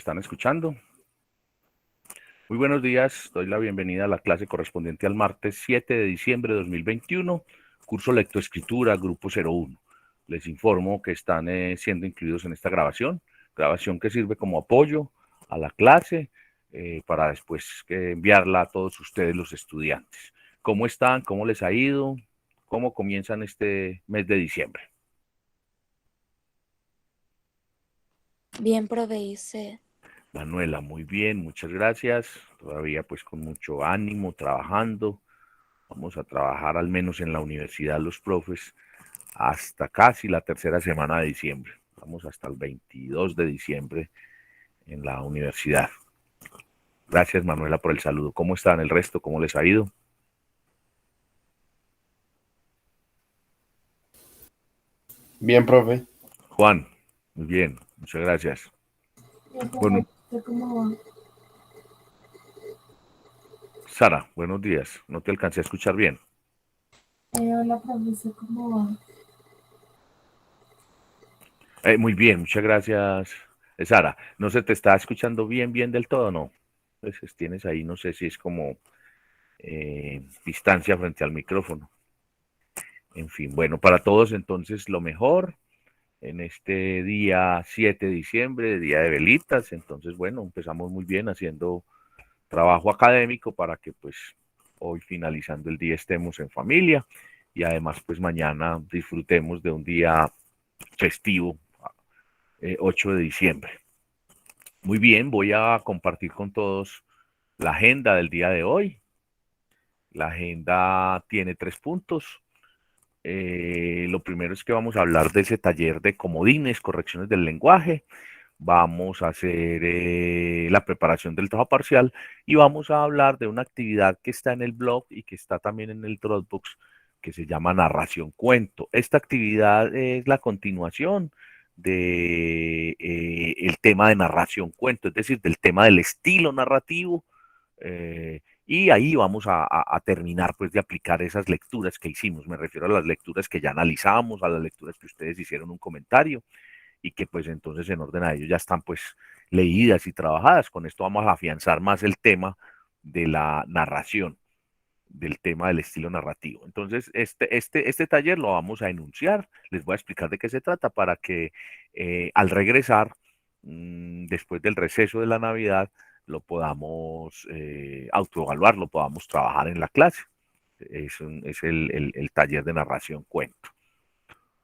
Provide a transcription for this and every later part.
están escuchando. Muy buenos días, doy la bienvenida a la clase correspondiente al martes 7 de diciembre de 2021, curso Lectoescritura, grupo 01. Les informo que están siendo incluidos en esta grabación que sirve como apoyo a la clase para después enviarla a todos ustedes los estudiantes. ¿Cómo están? ¿Cómo les ha ido? ¿Cómo comienzan este mes de diciembre? Bien, profe, ¿y usted? Manuela, muy bien, muchas gracias. Todavía pues con mucho ánimo, trabajando. Vamos a trabajar al menos en la universidad los profes hasta casi la tercera semana de diciembre. Vamos hasta el 22 de diciembre en la universidad. Gracias, Manuela, por el saludo. ¿Cómo están el resto? ¿Cómo les ha ido? Bien, profe. Juan, muy bien, muchas gracias. Bueno, ¿Cómo va? Sara, buenos días. No te alcancé a escuchar bien. Hola, profesor, ¿cómo va? Muy bien, muchas gracias, Sara. ¿No se te está escuchando bien del todo, no? Pues tienes ahí, no sé si es como distancia frente al micrófono. En fin, bueno, para todos entonces lo mejor en este día 7 de diciembre, día de velitas. Entonces, bueno, empezamos muy bien haciendo trabajo académico para que pues hoy finalizando el día estemos en familia y además pues mañana disfrutemos de un día festivo, 8 de diciembre. Muy bien, voy a compartir con todos la agenda del día de hoy. La agenda tiene 3 puntos. Lo primero es que vamos a hablar de ese taller de comodines, correcciones del lenguaje. Vamos a hacer la preparación del trabajo parcial y vamos a hablar de una actividad que está en el blog y que está también en el Dropbox, que se llama narración cuento. Esta actividad es la continuación de el tema de narración cuento, es decir, del tema del estilo narrativo. Y ahí vamos a terminar pues de aplicar esas lecturas que hicimos. Me refiero a las lecturas que ya analizamos, a las lecturas que ustedes hicieron un comentario y que pues entonces en orden a ello ya están pues leídas y trabajadas. Con esto vamos a afianzar más el tema de la narración, del tema del estilo narrativo. Entonces, este taller lo vamos a enunciar, les voy a explicar de qué se trata para que al regresar, después del receso de la Navidad, lo podamos autoevaluar, lo podamos trabajar en la clase. Es el taller de narración cuento.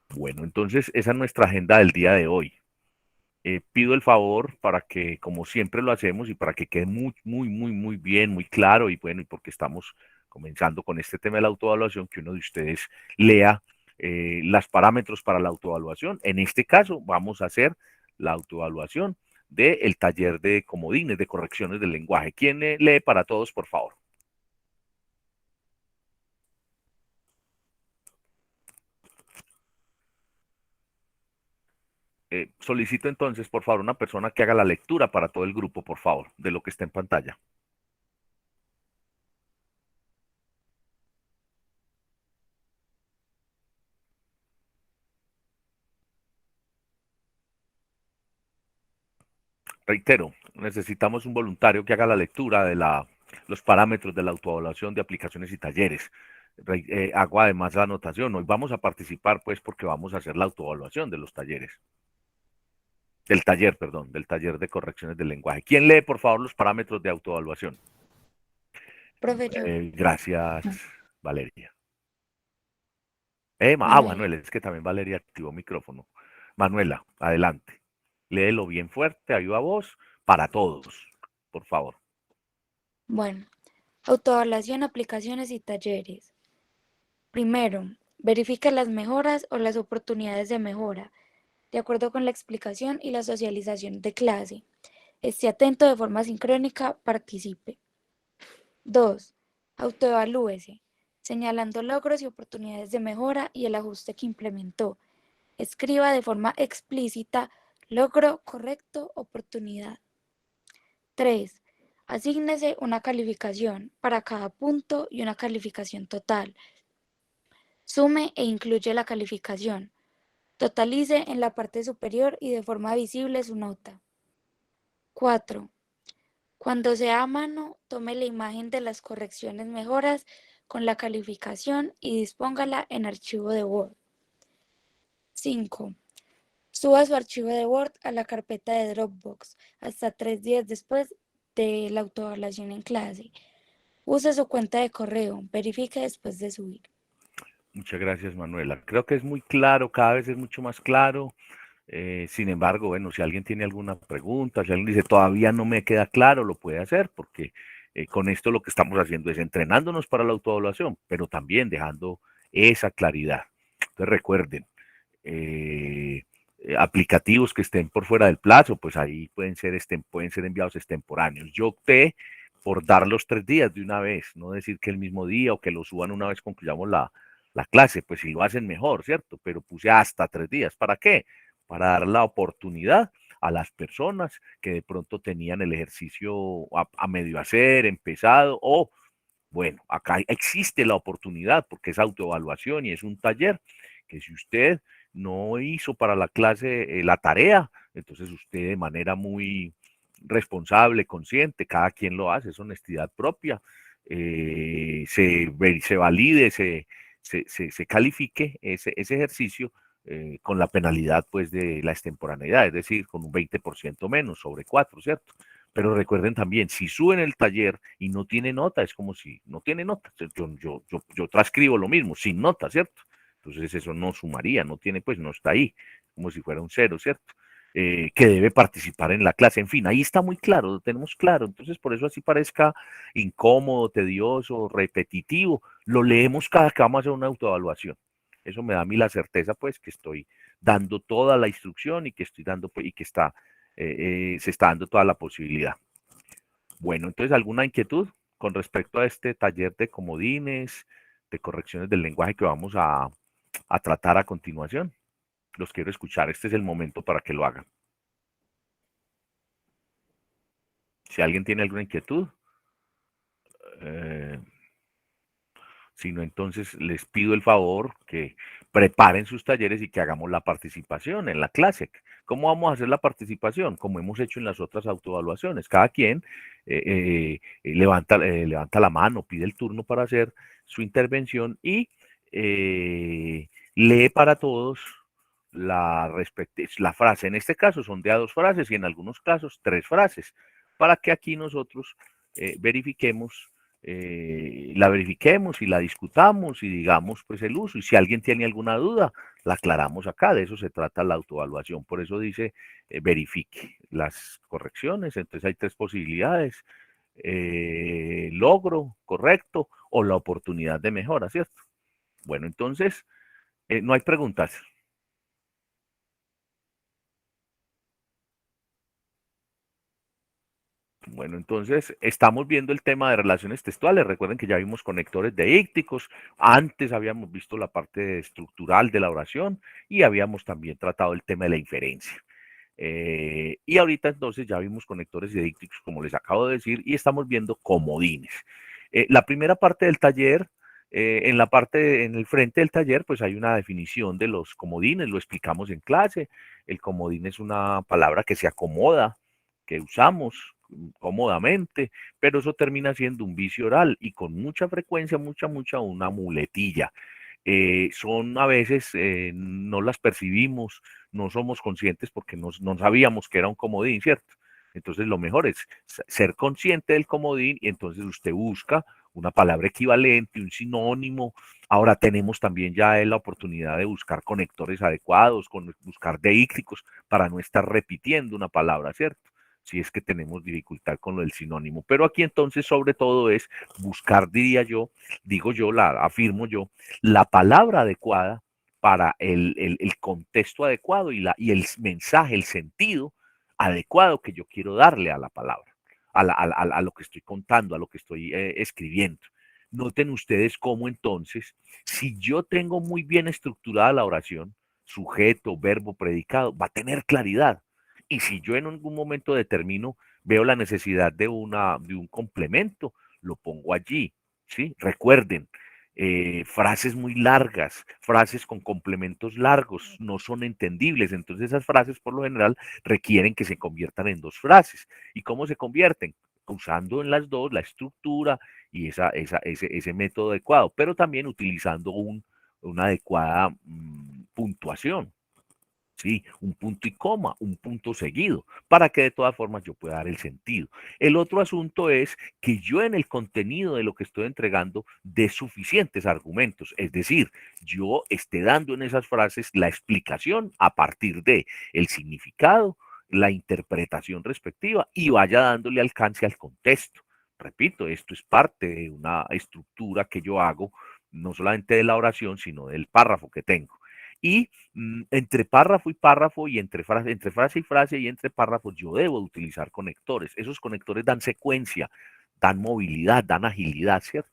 Bueno, entonces esa es nuestra agenda del día de hoy. Pido el favor para que, como siempre lo hacemos, y para que quede muy bien, muy claro, y bueno, y porque estamos comenzando con este tema de la autoevaluación, que uno de ustedes lea los parámetros para la autoevaluación. En este caso, vamos a hacer la autoevaluación del taller de comodines, de correcciones del lenguaje. ¿Quién lee para todos, por favor? Solicito entonces, por favor, una persona que haga la lectura para todo el grupo, por favor, de lo que está en pantalla. Reitero, necesitamos un voluntario que haga la lectura de los parámetros de la autoevaluación de aplicaciones y talleres. Hago además la anotación. Hoy vamos a participar, pues, porque vamos a hacer la autoevaluación de los talleres. Del taller, perdón, del taller de correcciones del lenguaje. ¿Quién lee, por favor, los parámetros de autoevaluación? Profe, yo. Gracias, Valeria. Manuela. Manuela, es que también Valeria activó micrófono. Manuela, adelante. Léelo bien fuerte, a viva voz, para todos, por favor. Bueno, autoevaluación, aplicaciones y talleres. Primero, verifica las mejoras o las oportunidades de mejora, de acuerdo con la explicación y la socialización de clase. Esté atento de forma sincrónica, participe. 2. Autoevalúese, señalando logros y oportunidades de mejora y el ajuste que implementó. Escriba de forma explícita logro, correcto, oportunidad. 3. Asígnese una calificación para cada punto y una calificación total. Sume e incluye la calificación. Totalice en la parte superior y de forma visible su nota. 4. Cuando sea a mano, tome la imagen de las correcciones mejoras con la calificación y dispóngala en archivo de Word. 5. Suba su archivo de Word a la carpeta de Dropbox hasta 3 días después de la autoevaluación en clase. Use su cuenta de correo, verifique después de subir. Muchas gracias, Manuela. Creo que es muy claro, cada vez es mucho más claro. Sin embargo, bueno, si alguien tiene alguna pregunta, si alguien dice todavía no me queda claro, lo puede hacer, porque con esto lo que estamos haciendo es entrenándonos para la autoevaluación, pero también dejando esa claridad. Entonces recuerden, aplicativos que estén por fuera del plazo, pues ahí pueden ser enviados extemporáneos. Yo opté por dar los 3 días de una vez, no decir que el mismo día o que lo suban una vez concluyamos la clase, pues si lo hacen mejor, ¿cierto? Pero puse hasta 3 días. ¿Para qué? Para dar la oportunidad a las personas que de pronto tenían el ejercicio a medio hacer, empezado, o bueno, acá existe la oportunidad porque es autoevaluación y es un taller que si usted no hizo para la clase la tarea, entonces usted de manera muy responsable, consciente, cada quien lo hace, es honestidad propia, se valide, se califique ese ejercicio con la penalidad pues de la extemporaneidad, es decir, con un 20% menos sobre 4, ¿cierto? Pero recuerden también, si suben el taller y no tiene nota, es como si no tiene nota. Yo transcribo lo mismo, sin nota, ¿cierto? Entonces eso no sumaría, no tiene, pues no está ahí, como si fuera un cero, ¿cierto? Que debe participar en la clase. En fin, ahí está muy claro, lo tenemos claro. Entonces, por eso así parezca incómodo, tedioso, repetitivo, lo leemos cada que vamos a hacer una autoevaluación. Eso me da a mí la certeza, pues, que estoy dando toda la instrucción y que estoy dando, pues, y que se está dando toda la posibilidad. Bueno, entonces, ¿alguna inquietud con respecto a este taller de comodines, de correcciones del lenguaje que vamos a tratar a continuación? Los quiero escuchar. Este es el momento para que lo hagan. Si alguien tiene alguna inquietud, eh, si no, entonces les pido el favor que preparen sus talleres y que hagamos la participación en la clase. ¿Cómo vamos a hacer la participación? Como hemos hecho en las otras autoevaluaciones. Cada quien levanta la mano, pide el turno para hacer su intervención y lee para todos la frase. En este caso son de a 2 frases y en algunos casos 3 frases, para que aquí nosotros verifiquemos la verifiquemos y la discutamos y digamos pues el uso. Y si alguien tiene alguna duda, la aclaramos acá. De eso se trata la autoevaluación. Por eso dice verifique las correcciones. Entonces hay 3 posibilidades. Logro, correcto, o la oportunidad de mejora, ¿cierto? Bueno, entonces, no hay preguntas. Bueno, entonces estamos viendo el tema de relaciones textuales. Recuerden que ya vimos conectores deícticos. Antes habíamos visto la parte estructural de la oración y habíamos también tratado el tema de la inferencia. Y ahorita entonces ya vimos conectores deícticos, como les acabo de decir, y estamos viendo comodines. La primera parte del taller, en el frente del taller, pues hay una definición de los comodines, lo explicamos en clase. El comodín es una palabra que se acomoda, que usamos cómodamente, pero eso termina siendo un vicio oral y con mucha frecuencia, mucha, una muletilla. Son a veces, no las percibimos, no somos conscientes porque no sabíamos que era un comodín, ¿cierto? Entonces lo mejor es ser consciente del comodín y entonces usted busca una palabra equivalente, un sinónimo. Ahora tenemos también ya la oportunidad de buscar conectores adecuados, buscar deícticos para no estar repitiendo una palabra, ¿cierto? Si es que tenemos dificultad con lo del sinónimo. Pero aquí entonces sobre todo es buscar, diría yo, digo yo, afirmo yo, la palabra adecuada para el contexto adecuado y el mensaje, el sentido adecuado que yo quiero darle a la palabra, a lo que estoy contando, a lo que estoy escribiendo. Noten ustedes cómo entonces, si yo tengo muy bien estructurada la oración, sujeto, verbo, predicado, va a tener claridad. Y si yo en algún momento determino, veo la necesidad de un complemento, lo pongo allí. ¿Sí? Recuerden, frases muy largas, frases con complementos largos, no son entendibles. Entonces esas frases por lo general requieren que se conviertan en dos frases. ¿Y cómo se convierten? Usando en las dos la estructura y ese método adecuado, pero también utilizando una adecuada puntuación. Sí, un punto y coma, un punto seguido, para que de todas formas yo pueda dar el sentido. El otro asunto es que yo en el contenido de lo que estoy entregando dé suficientes argumentos, es decir, yo esté dando en esas frases la explicación a partir de el significado, la interpretación respectiva y vaya dándole alcance al contexto. Repito, esto es parte de una estructura que yo hago, no solamente de la oración, sino del párrafo que tengo. Y entre párrafo y entre frase y frase y entre párrafos, yo debo utilizar conectores. Esos conectores dan secuencia, dan movilidad, dan agilidad, ¿cierto?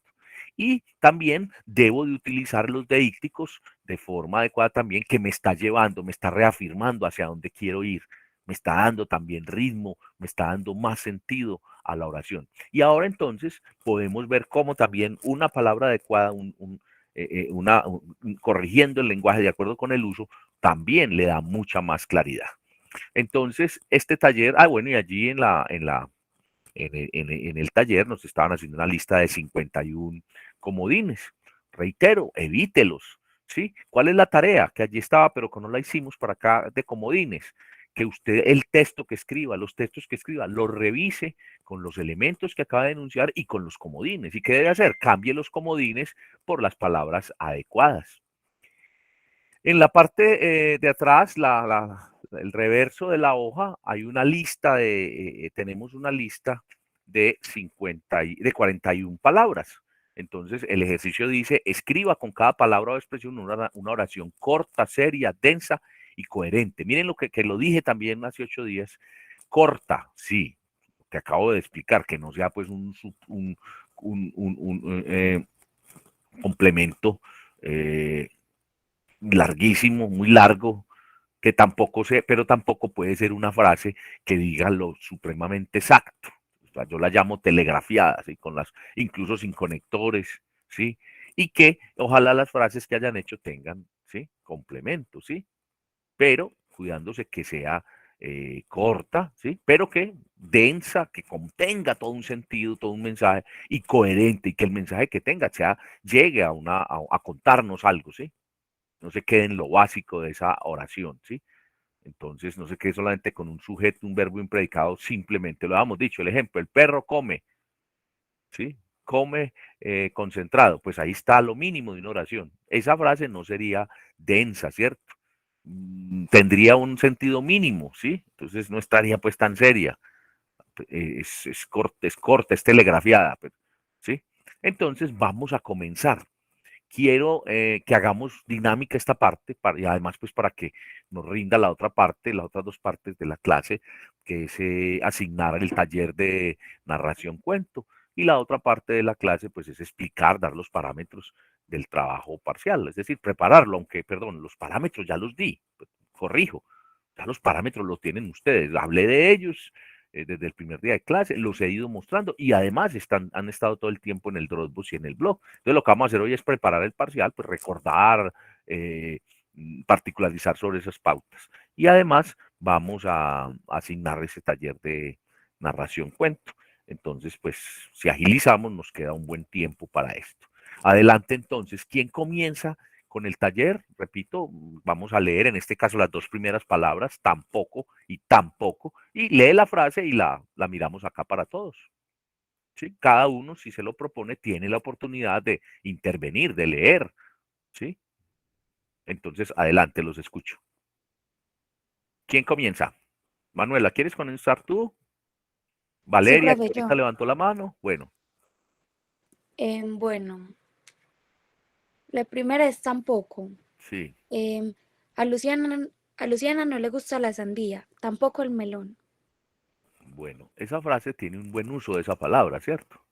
Y también debo de utilizar los deícticos de forma adecuada también, que me está llevando, me está reafirmando hacia dónde quiero ir, me está dando también ritmo, me está dando más sentido a la oración. Y ahora entonces podemos ver cómo también una palabra adecuada, corrigiendo el lenguaje de acuerdo con el uso, también le da mucha más claridad. Entonces, este taller, bueno, y allí en el taller nos estaban haciendo una lista de 51 comodines. Reitero, evítelos. ¿Sí? ¿Cuál es la tarea? Que allí estaba, pero que no la hicimos para acá de comodines. Que usted el texto que escriba, los textos que escriba, los revise con los elementos que acaba de enunciar y con los comodines. ¿Y qué debe hacer? Cambie los comodines por las palabras adecuadas. En la parte de atrás, el reverso de la hoja, hay una lista tenemos una lista de 41 palabras. Entonces, el ejercicio dice, escriba con cada palabra o expresión una oración corta, seria, densa y coherente. Miren lo que lo dije también hace 8 días. Corta, sí, que acabo de explicar, que no sea pues un complemento larguísimo, muy largo, que tampoco sé, pero tampoco puede ser una frase que diga lo supremamente exacto. O sea, yo la llamo telegrafiada, ¿sí? Incluso sin conectores, ¿sí? Y que ojalá las frases que hayan hecho tengan, ¿sí? Complementos, ¿sí? Pero cuidándose que sea corta, ¿sí? Pero que densa, que contenga todo un sentido, todo un mensaje y coherente y que el mensaje que tenga llegue a contarnos algo, ¿sí? No se quede en lo básico de esa oración, ¿sí? Entonces, no se quede solamente con un sujeto, un verbo, y un predicado, simplemente lo habíamos dicho. El ejemplo, el perro come, ¿sí? Come concentrado, pues ahí está lo mínimo de una oración. Esa frase no sería densa, ¿cierto? Tendría un sentido mínimo, ¿sí? Entonces no estaría pues tan seria. Es corta, es telegrafiada, pues, ¿sí? Entonces vamos a comenzar. Quiero que hagamos dinámica esta parte y además pues para que nos rinda la otra parte, las otras dos partes de la clase, que es asignar el taller de narración cuento y la otra parte de la clase pues es explicar, dar los parámetros del trabajo parcial, es decir, prepararlo, aunque, perdón, los parámetros ya los di, corrijo, ya los parámetros los tienen ustedes, hablé de ellos desde el primer día de clase, los he ido mostrando y además han estado todo el tiempo en el Dropbox y en el blog. Entonces lo que vamos a hacer hoy es preparar el parcial, pues recordar, particularizar sobre esas pautas. Y además vamos a asignar ese taller de narración cuento. Entonces, pues si agilizamos, nos queda un buen tiempo para esto. Adelante entonces, ¿quién comienza con el taller? Repito, vamos a leer en este caso las dos primeras palabras, tampoco y tampoco, y lee la frase y la miramos acá para todos. ¿Sí? Cada uno, si se lo propone, tiene la oportunidad de intervenir, de leer. ¿Sí? Entonces, adelante, los escucho. ¿Quién comienza? Manuela, ¿quieres comenzar tú? Sí, Valeria, que profe, ahorita yo. levantó la mano. Bueno, Bueno, la primera es tampoco. sí. Em, a Luciana, a Luciana no le gusta la sandía, tampoco el melón. Bueno, esa frase tiene un buen uso de esa palabra, ¿cierto?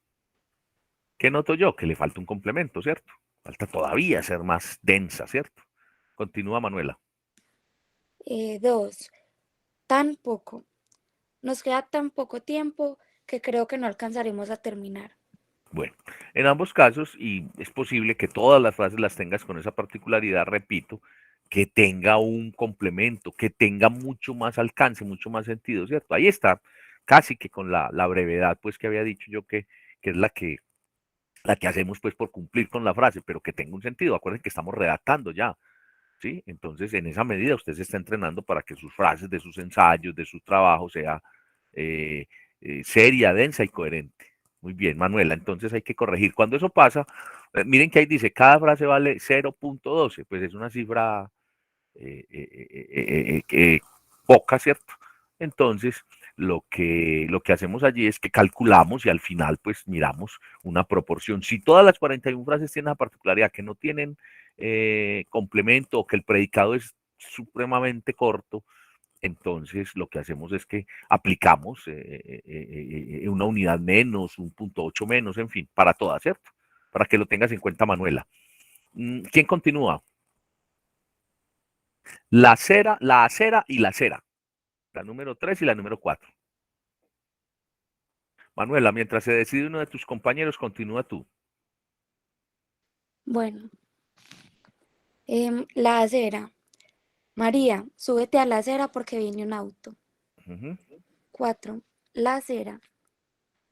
¿Qué noto yo? Que le falta un complemento, ¿cierto? Falta todavía ser más densa, ¿cierto? Continúa Manuela. Dos, tan poco. Nos queda tan poco tiempo que creo que no alcanzaremos a terminar. Bueno, en ambos casos, y es posible que todas las frases las tengas con esa particularidad, repito, que tenga un complemento, que tenga mucho más alcance, mucho más sentido, ¿cierto? Ahí está, casi que con la brevedad, pues que había dicho yo que es la que hacemos pues por cumplir con la frase, pero que tenga un sentido. Acuérdense que estamos redactando ya, ¿sí? Entonces, en esa medida usted se está entrenando para que sus frases de sus ensayos, de su trabajo, sea eh, seria, densa y coherente. Muy bien, Manuela, entonces hay que corregir. Cuando eso pasa, miren que ahí dice, cada frase vale 0.12, pues es una cifra poca, ¿cierto? Entonces, lo que hacemos allí es que calculamos y al final, pues miramos una proporción. Si todas las 41 frases tienen la particularidad que no tienen complemento o que el predicado es supremamente corto, entonces lo que hacemos es que aplicamos una unidad menos, un punto 8 menos, en fin, para todas, ¿cierto? Para que lo tengas en cuenta, Manuela. ¿Quién continúa? La acera y la acera. La número 3 y la número 4. Manuela, mientras se decide uno de tus compañeros, continúa tú. Bueno, la acera. María, súbete a la acera porque viene un auto. Ujú. 4. La acera.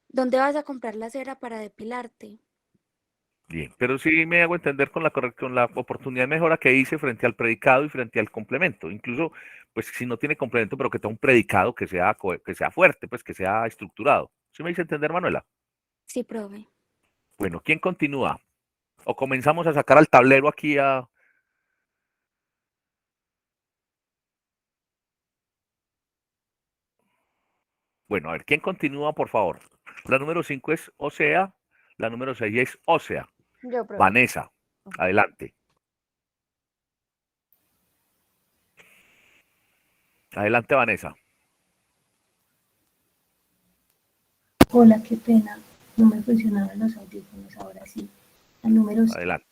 ¿Dónde vas a comprar la cera para depilarte? Bien, pero sí me hago entender con la oportunidad de mejora que hice frente al predicado y frente al complemento. Incluso, pues si no tiene complemento, pero que tenga un predicado que sea fuerte, pues que sea estructurado. ¿Sí me hice entender, Manuela? Sí, profe. Bueno, ¿quién continúa? O comenzamos a sacar al tablero aquí a... Bueno, a ver, ¿quién continúa, por favor? La número 5 es Osea, la número 6 es Osea. Yo, profe. Vanessa, adelante. Adelante, Vanessa. Hola, qué pena. No me funcionaban los audífonos, ahora sí. Al número Adelante.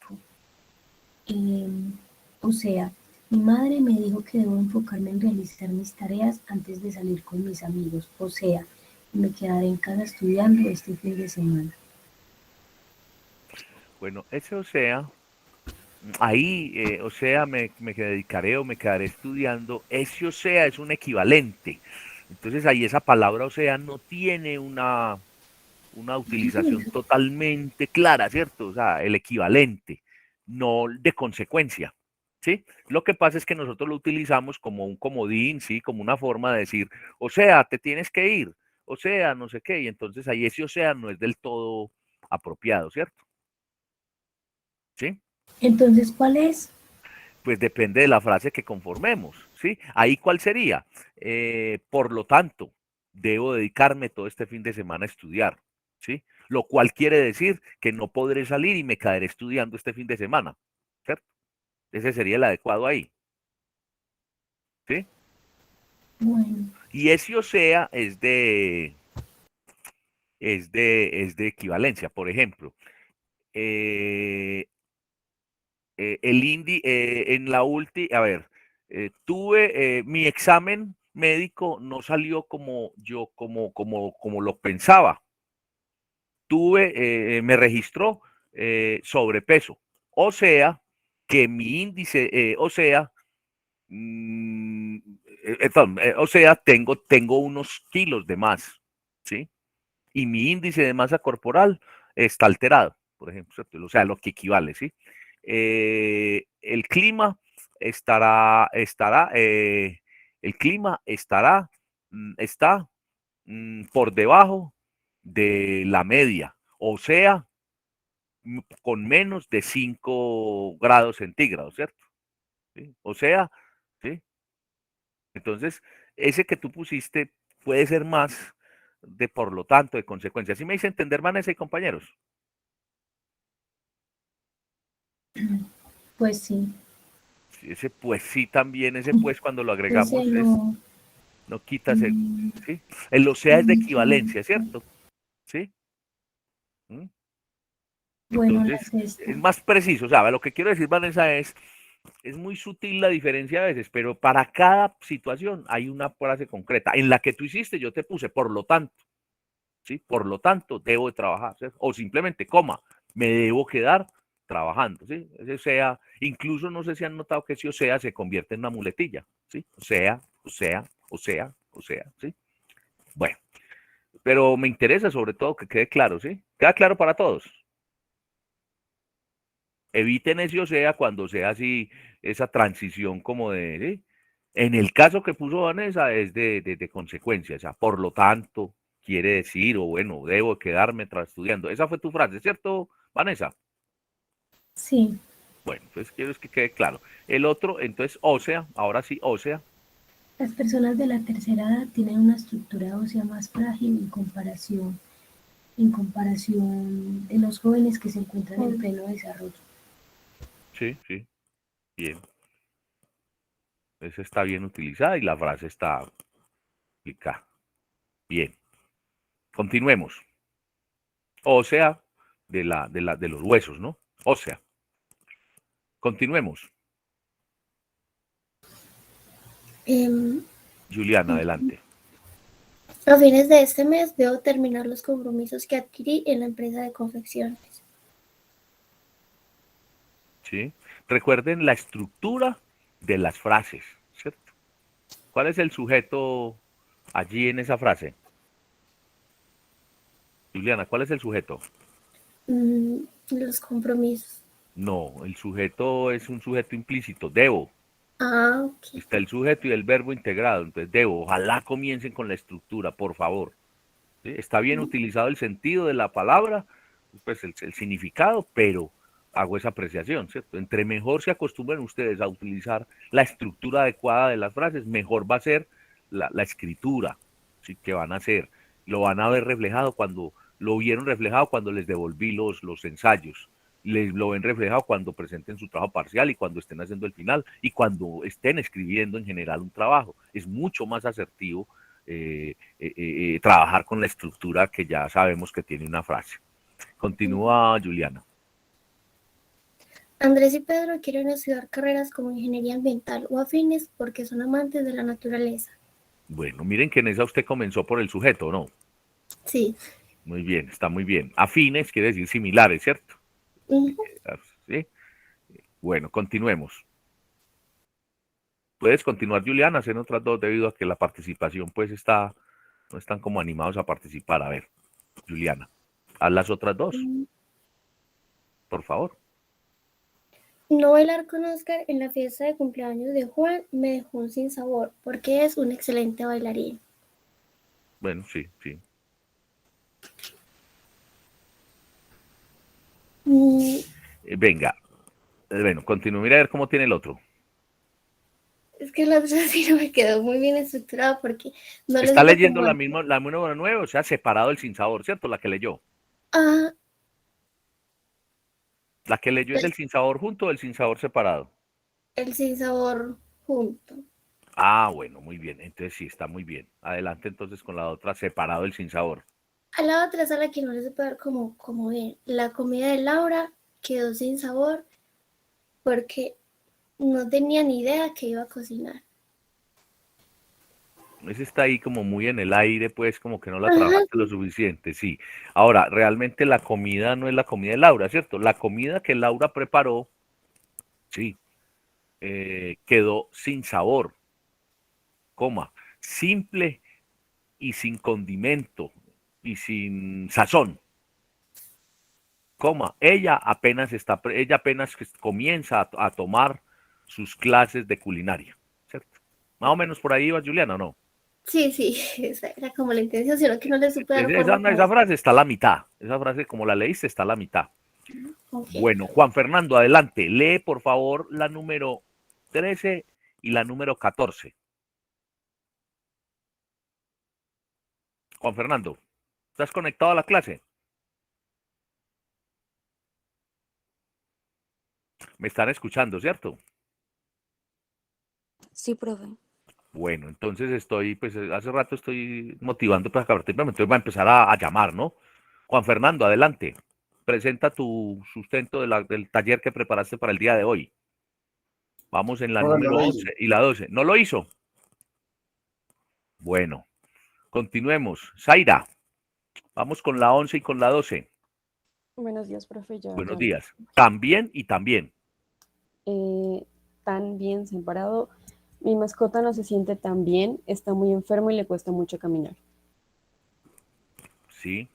5. O sea, mi madre me dijo que debo enfocarme en realizar mis tareas antes de salir con mis amigos. O sea, me quedaré en casa estudiando este fin de semana. Bueno, ese Osea, ahí, Osea, me dedicaré o me quedaré estudiando. Ese Osea es un equivalente. Entonces ahí esa palabra Osea no tiene una utilización totalmente clara, ¿cierto? O sea, el equivalente, no de consecuencia, ¿sí? Lo que pasa es que nosotros lo utilizamos como un comodín, ¿sí? Como una forma de decir, o sea, te tienes que ir, o sea, no sé qué, y entonces ahí ese o sea no es del todo apropiado, ¿cierto? ¿Sí? Entonces, ¿cuál es? Pues depende de la frase que conformemos, ¿sí? Ahí cuál sería. Por lo tanto, debo dedicarme todo este fin de semana a estudiar, ¿sí? Lo cual quiere decir que no podré salir y me quedaré estudiando este fin de semana, ¿cierto? Ese sería el adecuado ahí, ¿sí? Bueno, Y ese o sea es de equivalencia. Por ejemplo, eh, en la última, a ver, tuve mi examen médico no salió como lo pensaba. Me registró sobrepeso. O sea, que mi índice, mm, o sea, tengo unos kilos de más, ¿sí? Y mi índice de masa corporal está alterado, por ejemplo, ¿cierto? O sea, lo que equivale, ¿sí? El clima el clima está por debajo de la media, o sea, con menos de 5 grados centígrados, ¿cierto? ¿Sí? O sea, ¿sí? Entonces, ese que tú pusiste puede ser más de por lo tanto, de consecuencia. ¿Sí me hice entender, Vanessa y compañeros? pues sí. Sí, ese pues sí también, ese pues cuando lo Ese agregamos no. no quita ese, mm, ¿sí? El o sea es de equivalencia, ¿cierto? ¿Sí? ¿Mm? Bueno, la Entonces, sexta. es más preciso. O sea, lo que quiero decir, Vanessa, es muy sutil la diferencia a veces, pero para cada situación hay una frase concreta. En la que tú hiciste, yo te puse, por lo tanto. ¿sí? Por lo tanto, debo de trabajar, ¿sí? O simplemente, coma, me debo quedar trabajando, ¿sí? Ese sea, incluso no sé si han notado que ese o sea se convierte en una muletilla, ¿sí? O sea, o sea, o sea, o sea, ¿sí? Bueno, pero me interesa sobre todo que quede claro, ¿sí? ¿Queda claro para todos? Eviten ese o sea cuando sea así, esa transición como de, ¿sí? En el caso que puso Vanessa es de consecuencia, o sea, por lo tanto, quiere decir, o bueno, debo quedarme tras estudiando. Esa fue tu frase, ¿cierto, Vanessa? Sí, Bueno, entonces quiero es que quede claro. El otro, entonces, ósea, ahora sí, ósea, las personas de la tercera edad tienen una estructura ósea más frágil en comparación de los jóvenes que se encuentran en pleno desarrollo. sí, sí, bien. Esa está bien utilizada y la frase está explicada. Bien, continuemos. Ósea de los huesos, ¿no? Ósea. Continuemos. Em, Juliana, adelante. a fines de este mes debo terminar los compromisos que adquirí en la empresa de confecciones. ¿Sí? Recuerden la estructura de las frases, ¿cierto? ¿Cuál es el sujeto allí en esa frase? Juliana, ¿cuál es el sujeto? Los compromisos. No, el sujeto es un sujeto implícito, debo. Ah, ok. Está el sujeto y el verbo integrado, entonces debo. Ojalá comiencen con la estructura, por favor. ¿Sí? Está bien utilizado el sentido de la palabra, pues el significado, pero hago esa apreciación, ¿cierto? Entre mejor se acostumbren ustedes a utilizar la estructura adecuada de las frases, mejor va a ser la escritura, ¿sí? Que van a hacer. Lo van a ver reflejado cuando, lo vieron reflejado cuando les devolví los ensayos. Les lo ven reflejado cuando presenten su trabajo parcial y cuando estén haciendo el final y cuando estén escribiendo en general un trabajo. Es mucho más asertivo trabajar con la estructura que ya sabemos que tiene una frase. Continúa Juliana. Andrés y Pedro quieren estudiar carreras como ingeniería ambiental o afines porque son amantes de la naturaleza. Bueno, miren que en esa usted comenzó por el sujeto, ¿no? Sí. Muy bien, está muy bien. Afines quiere decir similares, ¿cierto? ¿Sí? Bueno, continuemos. Puedes continuar, Juliana, hacer otras dos debido a que la participación pues está, no están como animados a participar. A ver, Juliana, haz las otras dos, por favor. No bailar con Oscar en la fiesta de cumpleaños de Juan me dejó un sinsabor porque es un excelente bailarín. Bueno, sí, sí. Mm, Venga, bueno, continúe. Mira a ver cómo tiene el otro. es que la otra sí no me quedó muy bien estructurada porque no le Está supe leyendo como... la número 9, o sea, separado el sinsabor, ¿cierto? La que leyó. Ah, La que leyó es el sinsabor junto o el sinsabor separado. el sinsabor junto. Ah, bueno, muy bien. Entonces sí, está muy bien. Adelante entonces con la otra, separado el sinsabor. A la otra es a la que no le supe dar como bien. La comida de Laura quedó sin sabor porque no tenía ni idea que iba a cocinar. Ese está ahí como muy en el aire, pues como que no la Ajá, trabajaste lo suficiente, sí. Ahora, realmente la comida no es la comida de Laura, ¿cierto? La comida que Laura preparó, sí, quedó sin sabor, coma, simple y sin condimento y sin sazón, coma. Ella apenas comienza a tomar sus clases de culinaria, ¿cierto? Más o menos por ahí iba Juliana, ¿o no? sí, sí, esa era como la intención, sino que no le supe dar forma Esa como... frase está a la mitad. Esa frase, como la leíste, está a la mitad. Ok. Bueno, Juan Fernando, adelante. Lee, por favor, la número 13 y la número 14. Juan Fernando, ¿estás conectado a la clase? Me están escuchando, ¿cierto? Sí, profe. Bueno, entonces pues hace rato estoy motivando para acabar temprano, entonces va a empezar a llamar, ¿no? Juan Fernando, adelante. Presenta tu sustento del taller que preparaste para el día de hoy. Vamos en la No, no número lo 11 hice. y la 12. ¿No lo hizo? Bueno, continuemos. Zaira, Vamos con la 11 y con la 12. Buenos días, profe. Buenos días. También y también. Tan bien separado. Mi mascota no se siente tan bien, está muy enfermo y le cuesta mucho caminar. Sí.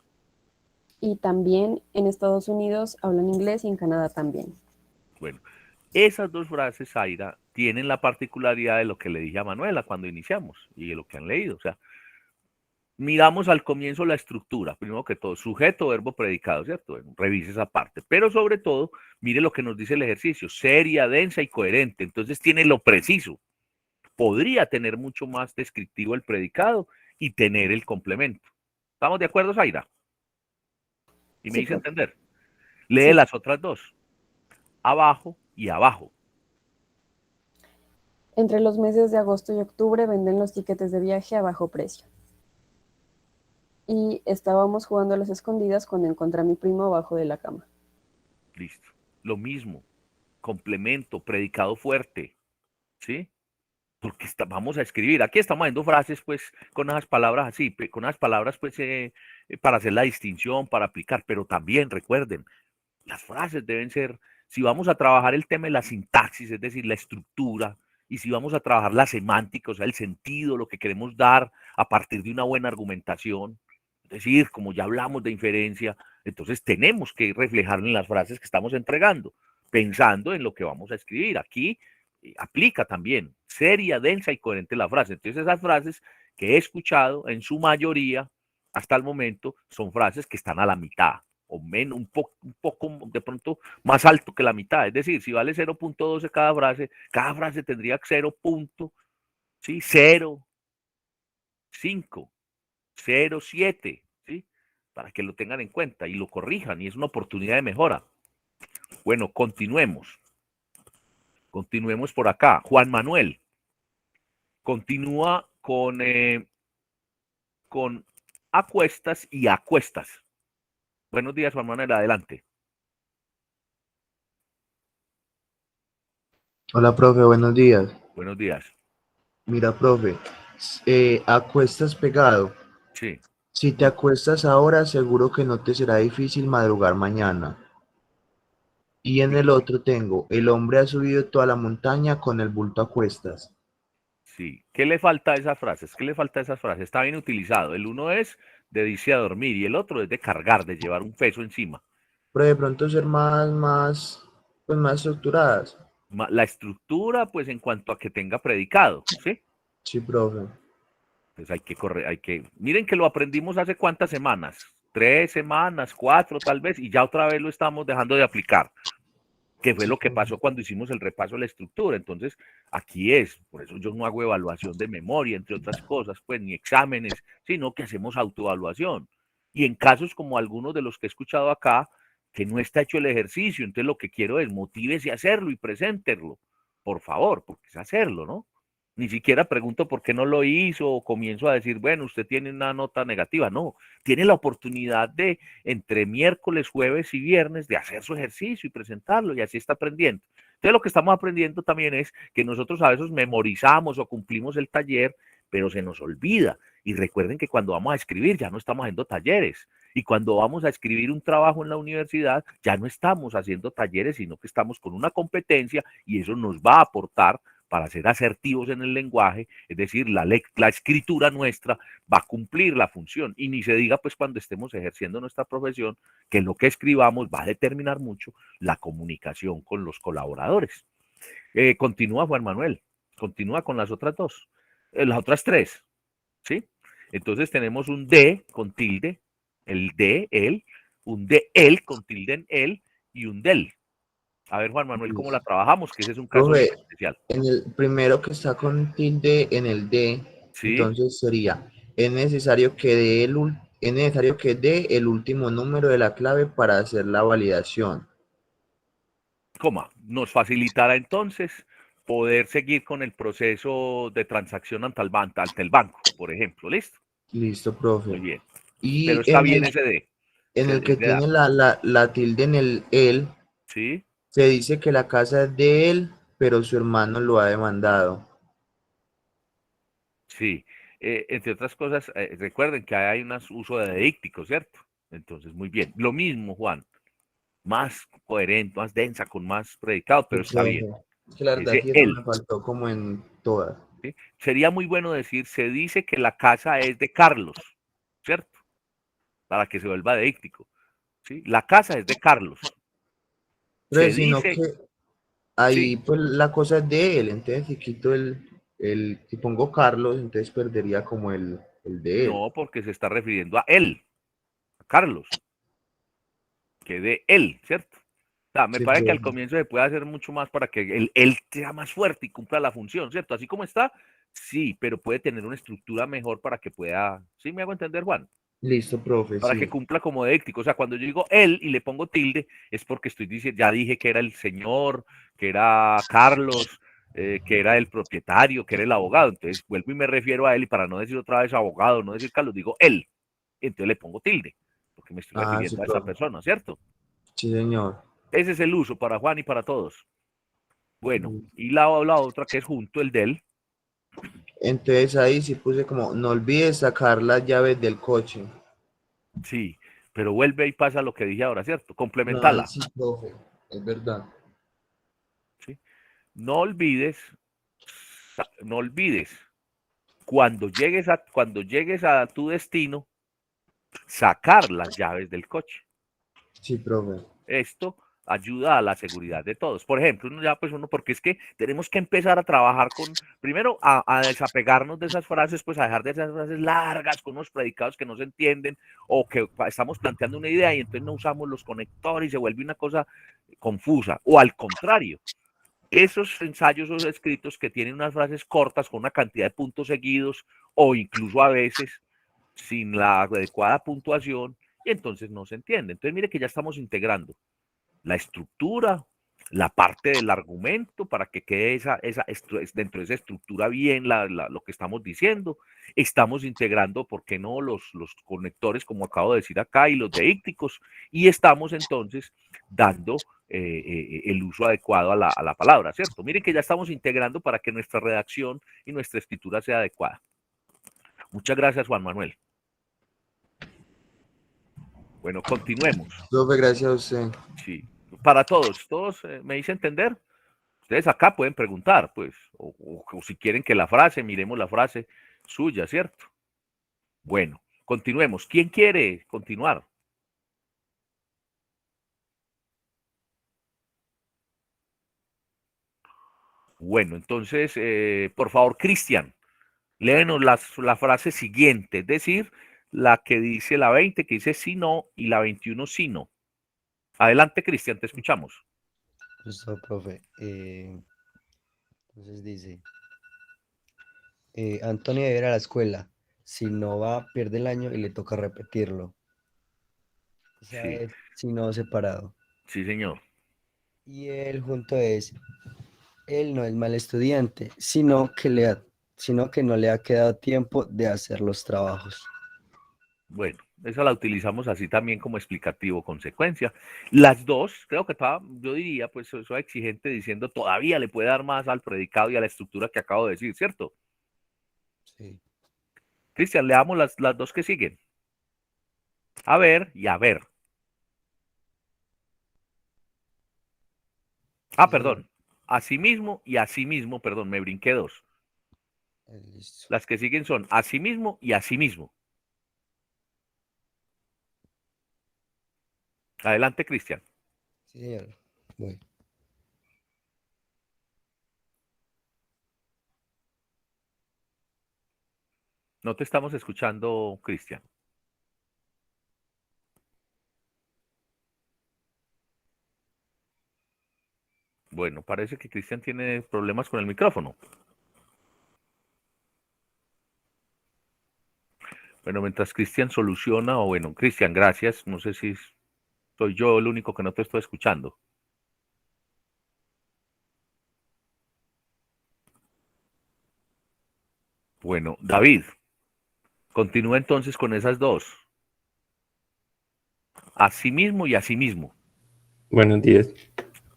Y también en Estados Unidos hablan inglés y en Canadá también. Bueno, esas dos frases, Zaira, tienen la particularidad de lo que le dije a Manuela cuando iniciamos y de lo que han leído. O sea, miramos al comienzo la estructura, primero que todo, sujeto, verbo, predicado, ¿cierto? Bueno, revise esa parte, pero sobre todo, mire lo que nos dice el ejercicio, seria, densa y coherente. Entonces tiene lo preciso. Podría tener mucho más descriptivo el predicado y tener el complemento. ¿Estamos de acuerdo, Zaira? Y me Sí, hice profe. entender. Lee Sí. las otras dos, abajo y abajo. Entre los meses de agosto y octubre venden los tiquetes de viaje a bajo precio. Y estábamos jugando a las escondidas cuando encontré a mi primo abajo de la cama. Listo. Lo mismo. Complemento, predicado fuerte. ¿Sí? Porque vamos a escribir. Aquí estamos haciendo frases, pues, con esas palabras así, con esas palabras, pues, para hacer la distinción, para aplicar. Pero también, recuerden, las frases deben ser, si vamos a trabajar el tema de la sintaxis, es decir, la estructura, y si vamos a trabajar la semántica, o sea, el sentido, lo que queremos dar a partir de una buena argumentación, es decir, como ya hablamos de inferencia, entonces tenemos que reflejar en las frases que estamos entregando, pensando en lo que vamos a escribir. Aquí aplica también, seria, densa y coherente la frase. Entonces esas frases que he escuchado en su mayoría hasta el momento son frases que están a la mitad o menos, un poco de pronto más alto que la mitad. Es decir, si vale 0.12 cada frase tendría 0.05, 0.7, ¿sí? Para que lo tengan en cuenta y lo corrijan y es una oportunidad de mejora. Bueno, continuemos. Continuemos por acá. Juan Manuel continúa con acuestas y acuestas. Buenos días, Juan Manuel, adelante. Hola, profe, buenos días. Buenos días. Mira, profe, acuestas pegado. Sí. Si te acuestas ahora, seguro que no te será difícil madrugar mañana. Y en el otro tengo, el hombre ha subido toda la montaña con el bulto a cuestas. Sí. ¿Qué le falta a esas frases? ¿Qué le falta a esas frases? Está bien utilizado. El uno es de irse a dormir y el otro es de cargar, de llevar un peso encima. Pero de pronto ser más estructuradas. La estructura, pues en cuanto a que tenga predicado, ¿sí? Sí, profe. Pues hay que correr, miren que lo aprendimos hace cuántas semanas, 3 semanas, 4 tal vez, y ya otra vez lo estamos dejando de aplicar, que fue Sí, lo que profe. pasó cuando hicimos el repaso de la estructura. Entonces, por eso yo no hago evaluación de memoria, entre otras cosas, pues ni exámenes, sino que hacemos autoevaluación. Y en casos como algunos de los que he escuchado acá, que no está hecho el ejercicio, entonces lo que quiero es motívese a hacerlo y preséntelo, por favor, porque es hacerlo, ¿no? Ni siquiera pregunto por qué no lo hizo o comienzo a decir, bueno, usted tiene una nota negativa. No, tiene la oportunidad de entre miércoles, jueves y viernes de hacer su ejercicio y presentarlo y así está aprendiendo. Entonces lo que estamos aprendiendo también es que nosotros a veces memorizamos o cumplimos el taller, pero se nos olvida. Y recuerden que cuando vamos a escribir ya no estamos haciendo talleres. Y cuando vamos a escribir un trabajo en la universidad ya no estamos haciendo talleres, sino que estamos con una competencia y eso nos va a aportar para ser asertivos en el lenguaje, es decir, la escritura nuestra va a cumplir la función. Y ni se diga, pues, cuando estemos ejerciendo nuestra profesión, que lo que escribamos va a determinar mucho la comunicación con los colaboradores. Continúa, Juan Manuel, continúa con las otras dos, las otras tres, ¿sí? Entonces tenemos un de con tilde, el de, él, un de él con tilde en él y un del. A ver, Juan Manuel, ¿cómo la trabajamos? Que ese es un caso Profe, especial. en el primero que está con tilde en el D, ¿Sí? entonces sería, es necesario que dé el último número de la clave para hacer la validación. Coma, nos facilitará entonces poder seguir con el proceso de transacción ante el banco, por ejemplo. ¿Listo? Listo, Muy profe. bien. Pero Y está bien ese de. en el que De dar. tiene la tilde en el él, ¿Sí? se dice que la casa es de él, pero su hermano lo ha demandado. Sí. entre otras cosas, recuerden que hay un uso de deíctico, ¿cierto? Entonces, muy bien. Lo mismo, Juan, más coherente, más densa, con más predicado, pero está bien. Profe. Es que la verdad Ese sí eso él, me faltó como en todas. ¿sí? Sería muy bueno decir, se dice que la casa es de Carlos, ¿cierto? Para que se vuelva deíctico, ¿sí? La casa es de Carlos. Pero Se sino dice, que ahí sí, pues la cosa es de él, entonces si quito si pongo Carlos, entonces perdería como el de él. no, porque se está refiriendo a él, a Carlos, que de él, ¿cierto? O sea, me Sí, parece que al profe. comienzo se puede hacer mucho más para que el él sea más fuerte y cumpla la función, ¿cierto? Así como está, sí, pero puede tener una estructura mejor para que pueda, ¿sí me hago entender, Juan? Listo, profe, Para que sí. cumpla como deíctico. O sea, cuando yo digo él y le pongo tilde, es porque estoy diciendo, ya dije que era el señor, que era Carlos, que era el propietario, que era el abogado. Entonces vuelvo y me refiero a él y para no decir otra vez abogado, no decir Carlos, digo él. Entonces le pongo tilde, porque me estoy Ah, sí, refiriendo a esa profe. persona, ¿cierto? Sí, señor. Ese es el uso para Juan y para todos. Bueno, y la otra que es junto, el del, Entonces ahí sí puse como, no olvides sacar las llaves del coche. sí, pero vuelve y pasa lo que dije ahora, ¿cierto? No, ahí Complementala, sí, profe, es verdad. ¿sí? No olvides, no olvides, cuando llegues a tu destino, sacar las llaves del coche. Sí, profe. Esto ayuda a la seguridad de todos. Por ejemplo, porque es que tenemos que empezar a trabajar primero a desapegarnos de esas frases, pues a dejar de esas frases largas con unos predicados que no se entienden o que estamos planteando una idea y entonces no usamos los conectores y se vuelve una cosa confusa. O al contrario, esos ensayos o escritos que tienen unas frases cortas con una cantidad de puntos seguidos o incluso a veces sin la adecuada puntuación y entonces no se entiende. Entonces mire que ya estamos integrando la estructura, la parte del argumento para que quede dentro de esa estructura bien lo que estamos diciendo. Estamos integrando, ¿por qué no?, los conectores, como acabo de decir acá, y los deícticos, y estamos entonces dando el uso adecuado a la palabra, ¿cierto? Miren que ya estamos integrando para que nuestra redacción y nuestra escritura sea adecuada. Muchas gracias, Juan Manuel. Bueno, continuemos. Profe, gracias a usted. Sí, para todos me hice entender. Ustedes acá pueden preguntar, pues, o si quieren que la frase, miremos la frase suya, ¿cierto? Bueno, continuemos. ¿Quién quiere continuar? Bueno, entonces, por favor, Cristian, léenos la frase siguiente, es decir, la que dice la 20, que dice sí, no, y la 21, sí, no. Adelante, Cristian, te escuchamos. Listo, profe. Entonces dice, Antonio debe ir a la escuela. Si no va, pierde el año y le toca repetirlo. O sea, Sí, si no separado. sí, señor. Y el junto es, él no es mal estudiante, sino que no le ha quedado tiempo de hacer los trabajos. Bueno, esa la utilizamos así también como explicativo, consecuencia. Las dos, creo que yo diría, pues soy exigente diciendo todavía le puede dar más al predicado y a la estructura que acabo de decir, ¿cierto? Sí. Cristian, leamos las dos que siguen. A ver y a ver. Sí, señor. Perdón. Asimismo y asimismo, perdón, me brinqué dos. Listo. Las que siguen son asimismo y asimismo. Adelante, Cristian. Sí, señor. Voy. No te estamos escuchando, Cristian. Bueno, parece que Cristian tiene problemas con el micrófono. Bueno, mientras Cristian soluciona, o bueno, Cristian, gracias. No sé si soy yo el único que no te estoy escuchando. Bueno, David, continúa entonces con esas dos. Asimismo y asimismo. Buenos días.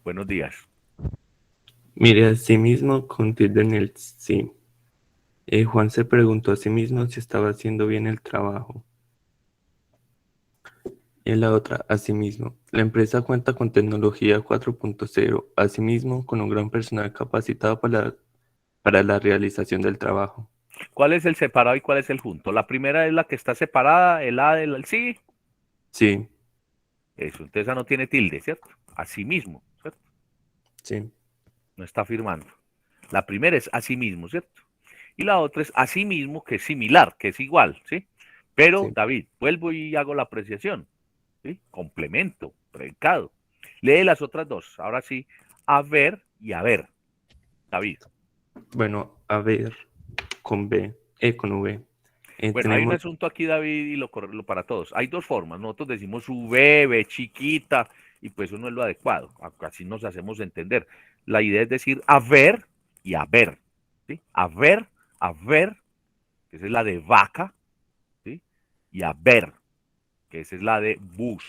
Buenos días. Mire, asimismo con tilde en el sí. Juan se preguntó a sí mismo si estaba haciendo bien el trabajo. Y la otra, asimismo, la empresa cuenta con tecnología 4.0, asimismo, con un gran personal capacitado para la realización del trabajo. ¿Cuál es el separado y cuál es el junto? La primera es la que está separada, el A del sí. Sí, Eso, entonces esa no tiene tilde, ¿cierto? Así mismo, ¿cierto? sí, No está afirmando. La primera es así mismo, ¿cierto? Y la otra es así mismo, que es similar, que es igual, ¿sí? Pero, sí. David, vuelvo y hago la apreciación, ¿sí? Complemento, predicado. Lee las otras dos. Ahora sí, haber y haber. David. Bueno, a ver, con B, con V. Bueno, hay un Tenemos, asunto aquí, David, y lo para todos. Hay dos formas. Nosotros decimos V, B chiquita, y pues eso no es lo adecuado. Así nos hacemos entender. La idea es decir haber y haber. ¿Sí? Haber, que esa es la de vaca, ¿sí? Y haber, que esa es la de bus,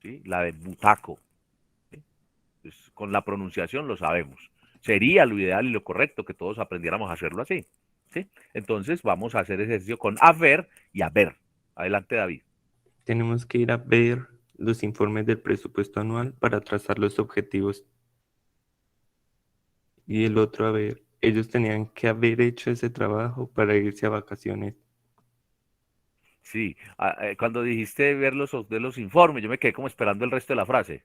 ¿sí? La de butaco. ¿Sí? Entonces, con la pronunciación lo sabemos. Sería lo ideal y lo correcto que todos aprendiéramos a hacerlo así. ¿Sí? Entonces vamos a hacer ejercicio con haber y haber. Adelante, David. tenemos que ir a ver los informes del presupuesto anual para trazar los objetivos. Y el otro, a ver, ellos tenían que haber hecho ese trabajo para irse a vacaciones. Sí, cuando dijiste ver de los informes, yo me quedé como esperando el resto de la frase.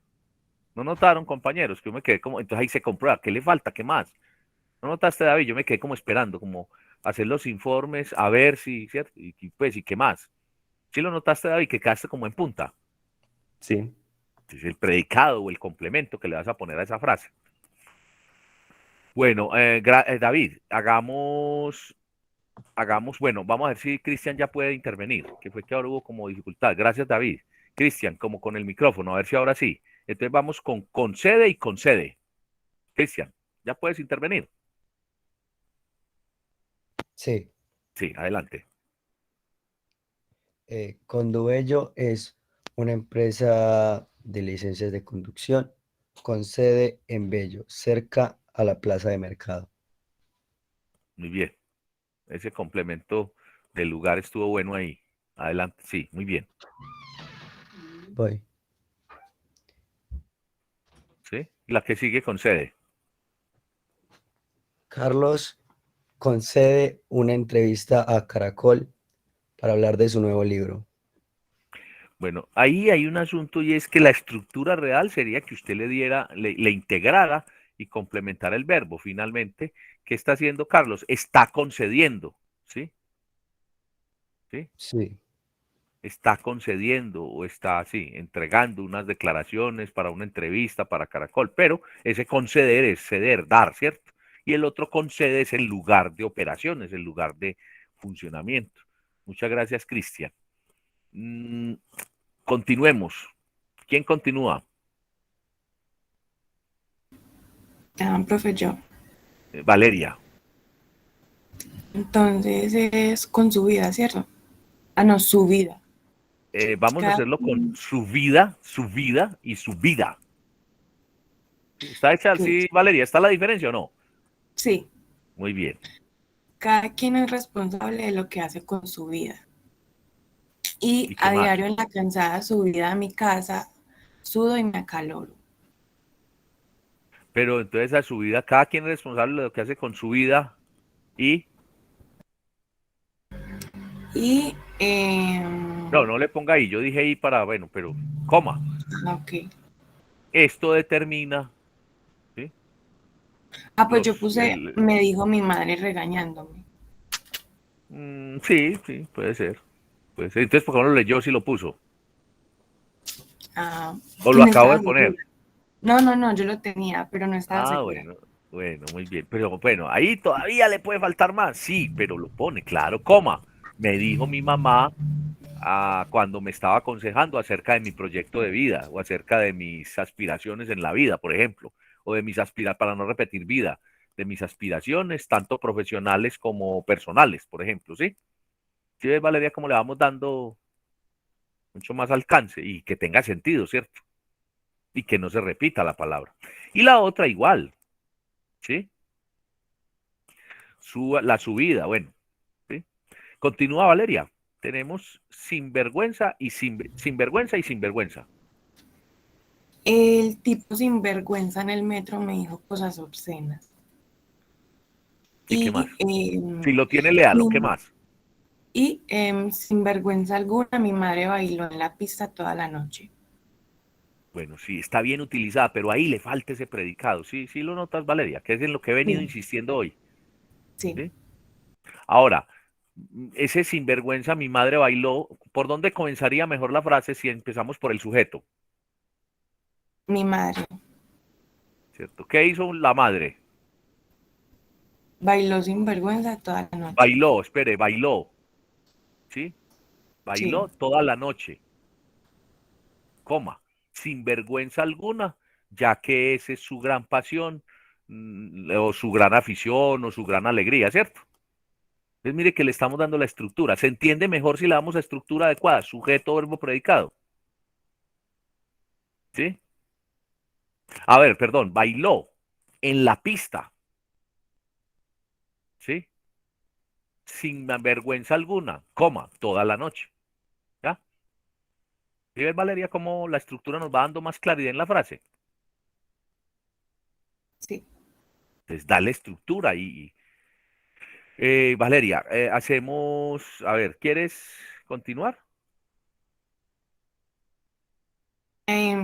¿No notaron, compañeros? Que yo me quedé como, entonces ahí se comprueba, ¿qué le falta? ¿Qué más? ¿No notaste, David? Yo me quedé como esperando, como hacer los informes, a ver si, ¿cierto? Pues, ¿y qué más? ¿Sí lo notaste, David? Que quedaste como en punta. Sí, Es el predicado o el complemento que le vas a poner a esa frase. Bueno, David, bueno, vamos a ver si Cristian ya puede intervenir, que fue que ahora hubo como dificultad. Gracias, David. Cristian, como con el micrófono, a ver si ahora sí. Entonces vamos con concede y concede. Cristian, ¿ya puedes intervenir? Sí. Sí, adelante. Conduello es una empresa de licencias de conducción con sede en Bello, cerca a la plaza de mercado. Muy bien. Ese complemento del lugar estuvo bueno ahí. Adelante, sí, muy bien. Voy. ¿Sí? La que sigue concede. Carlos concede una entrevista a Caracol para hablar de su nuevo libro. Bueno, ahí hay un asunto y es que la estructura real sería que usted le integrara y complementara el verbo. Finalmente, ¿qué está haciendo Carlos? Está concediendo, ¿sí? ¿Sí? Sí, Está concediendo o está así, entregando unas declaraciones para una entrevista para Caracol, pero ese conceder es ceder, dar, ¿cierto? Y el otro concede es el lugar de operaciones, el lugar de funcionamiento. Muchas gracias, Cristian. Continuemos. ¿Quién continúa? Profe, yo. Valeria. Entonces es con su vida, ¿cierto? Ah, no, su vida. Vamos a Cada hacerlo con quien, su vida y su vida. ¿Está hecha ok, así, Valeria? ¿Está la diferencia o no? sí, Muy bien. cada quien es responsable de lo que hace con su vida. Y ¿Y qué a más? diario en la cansada subida a mi casa, sudo y me acaloro. Pero entonces a su vida, cada quien es responsable de lo que hace con su vida y... Y, No, no le ponga ahí. Yo dije ahí para, bueno, pero coma. ok. Esto determina, ¿sí? Ah, pues yo puse, El, me dijo mi madre regañándome. sí, sí, puede ser. Puede ser. Entonces, ¿por qué no lo leyó si lo puso? Ah, O que lo no acabo estaba de poner. segura. No, no, no, yo lo tenía, pero no estaba Ah, segura. bueno, bueno, muy bien. Pero bueno, ahí todavía le puede faltar más. Sí, pero lo pone, claro, coma. Me dijo mi mamá cuando me estaba aconsejando acerca de mi proyecto de vida o acerca de mis aspiraciones en la vida, por ejemplo, o de mis aspiraciones, para no repetir vida, de mis aspiraciones, tanto profesionales como personales, por ejemplo, ¿sí? ¿Sí ves, Valeria, cómo le vamos dando mucho más alcance y que tenga sentido, ¿cierto? Y que no se repita la palabra. Y la otra igual, ¿sí? la subida, bueno. ¿Sí? Continúa Valeria. Tenemos sinvergüenza y sinvergüenza y sinvergüenza. El tipo sinvergüenza en el metro me dijo cosas obscenas. ¿Y qué más? Y, Si lo tiene, léalo. ¿Qué más? sin vergüenza alguna, mi madre bailó en la pista toda la noche. Bueno, sí, está bien utilizada, pero ahí le falta ese predicado. Sí, sí lo notas, Valeria, que es en lo que he venido Sí, insistiendo hoy. sí. ¿Sí? Ahora, ese sinvergüenza, mi madre bailó. ¿Por dónde comenzaría mejor la frase si empezamos por el sujeto? Mi madre ¿Cierto? ¿Qué hizo la madre? bailó sin vergüenza toda la noche. Bailó, espere, bailó. ¿Sí? Sí, Bailó toda la noche. Coma, sin vergüenza alguna, ya que esa es su gran pasión, o su gran afición, o su gran alegría, ¿cierto? Entonces mire que le estamos dando la estructura. Se entiende mejor si le damos la estructura adecuada, sujeto, verbo, predicado. ¿Sí? A ver, perdón, bailó en la pista, ¿sí? Sin vergüenza alguna, coma, toda la noche. ¿Ya? ¿Y ves, Valeria, cómo la estructura nos va dando más claridad en la frase? sí. Entonces, dale estructura y Valeria, hacemos, a ver, ¿quieres continuar?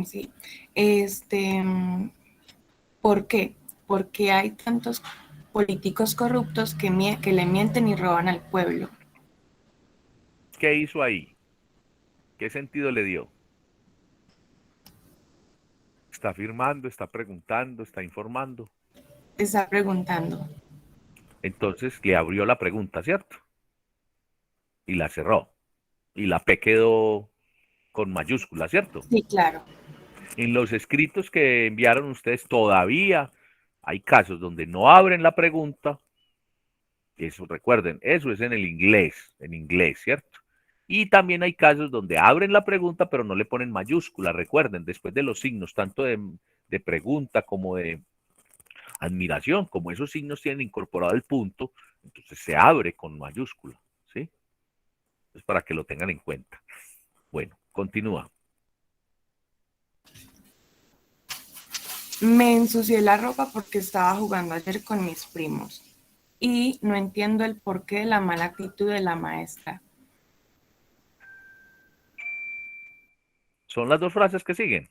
Sí. Este, ¿por qué? Porque hay tantos políticos corruptos que le mienten y roban al pueblo. ¿Qué hizo ahí? ¿Qué sentido le dio? Está afirmando, está preguntando, está informando. Está preguntando. Entonces le abrió la pregunta, ¿cierto? Y la cerró. Y la P quedó con mayúscula, ¿cierto? Sí, claro. En los escritos que enviaron ustedes todavía hay casos donde no abren la pregunta. Eso, recuerden, eso es en inglés, ¿cierto? Y también hay casos donde abren la pregunta, pero no le ponen mayúscula. Recuerden, después de los signos, tanto de pregunta como de admiración, como esos signos tienen incorporado el punto, entonces se abre con mayúscula, ¿sí? Es para que lo tengan en cuenta. Bueno, continúa. Me ensucié la ropa porque estaba jugando ayer con mis primos y no entiendo el porqué de la mala actitud de la maestra. Son las dos frases que siguen.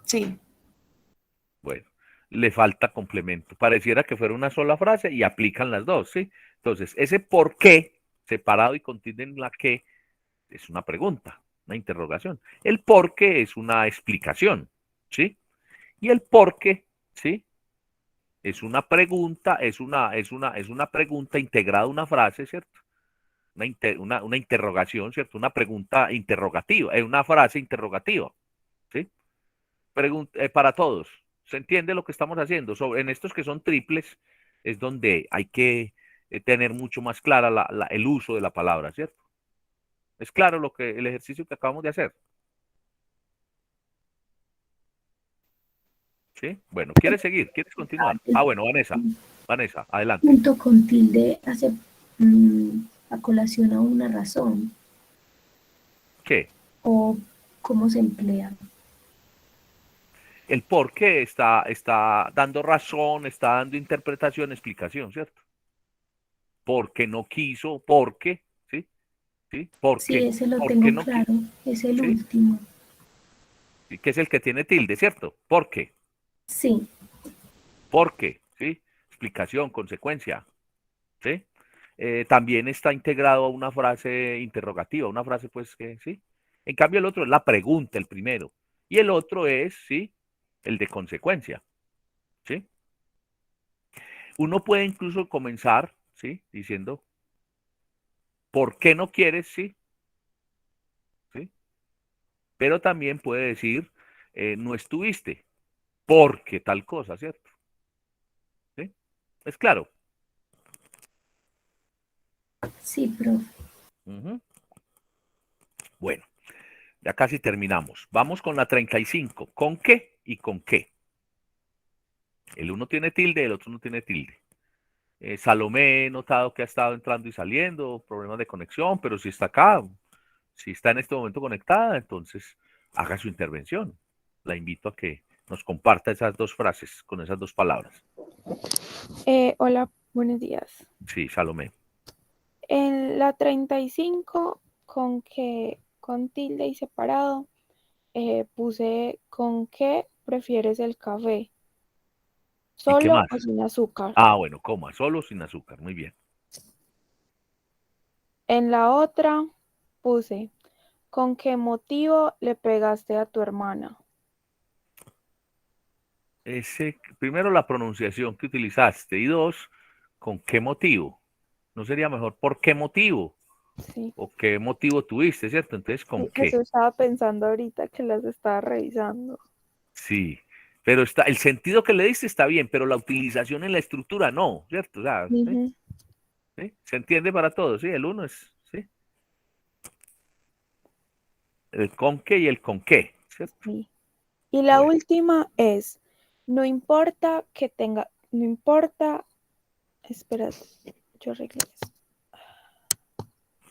Sí, Bueno, le falta complemento. Pareciera que fuera una sola frase y aplican las dos, ¿sí? Entonces, ese por qué, separado y contiene en la que, es una pregunta, una interrogación. El por qué es una explicación, ¿sí? Y el por qué, ¿sí? Es una pregunta, es una pregunta integrada a una frase, ¿cierto? Una interrogación, ¿cierto? Una pregunta interrogativa, una frase interrogativa, ¿sí? Para todos. ¿Se entiende lo que estamos haciendo? En estos que son triples es donde hay que tener mucho más clara el uso de la palabra, ¿cierto? Es claro el ejercicio que acabamos de hacer. ¿Sí? Bueno, ¿quieres seguir? ¿Quieres continuar? Ah, bueno, Vanessa, adelante. Junto con tilde hace a colación a una razón ¿Qué? o cómo se emplea. El por qué está dando razón, está dando interpretación, explicación, ¿cierto? Porque no quiso, porque, ¿sí? ¿Sí? Sí, ese lo Porque tengo no quiso, claro, es el ¿sí? último. ¿Sí? Que es el que tiene tilde, ¿cierto? ¿Por qué? Sí, ¿Por qué? ¿Sí? Explicación, consecuencia, ¿sí? También está integrado a una frase interrogativa, una frase pues que, ¿sí? En cambio el otro es la pregunta, el primero, y el otro es, ¿sí? El de consecuencia, ¿sí? Uno puede incluso comenzar, ¿sí? Diciendo, ¿por qué no quieres? Sí, ¿sí? Pero también puede decir, no estuviste, porque tal cosa, ¿cierto? ¿Sí? Es claro. sí, profe. Ujú. Bueno, ya casi terminamos. Vamos con la 35. ¿Con qué y con qué? El uno tiene tilde, el otro no tiene tilde. Salomé, he notado que ha estado entrando y saliendo, problemas de conexión, pero si está acá, si está en este momento conectada, entonces haga su intervención. La invito a que nos comparta esas dos frases con esas dos palabras. Hola, buenos días. Sí, Salomé. En la 35, con tilde y separado, puse con qué prefieres el café, ¿Y qué solo más? o sin azúcar. Ah, bueno, coma, solo sin azúcar, muy bien. En la otra puse con qué motivo le pegaste a tu hermana. Primero, la pronunciación que utilizaste y dos, ¿con qué motivo? ¿No sería mejor por qué motivo? Sí. ¿O qué motivo tuviste, cierto? Entonces, ¿con qué? Eso estaba pensando ahorita que las estaba revisando. Sí, pero el sentido que le diste está bien, pero la utilización en la estructura no, ¿cierto? O sea, ¿sí? ¿Sí? Se entiende para todos, ¿sí? El uno es, ¿sí? El con qué y el con qué, ¿cierto? Sí. Y la Bueno. última es, no importa, espérate, yo arreglé eso.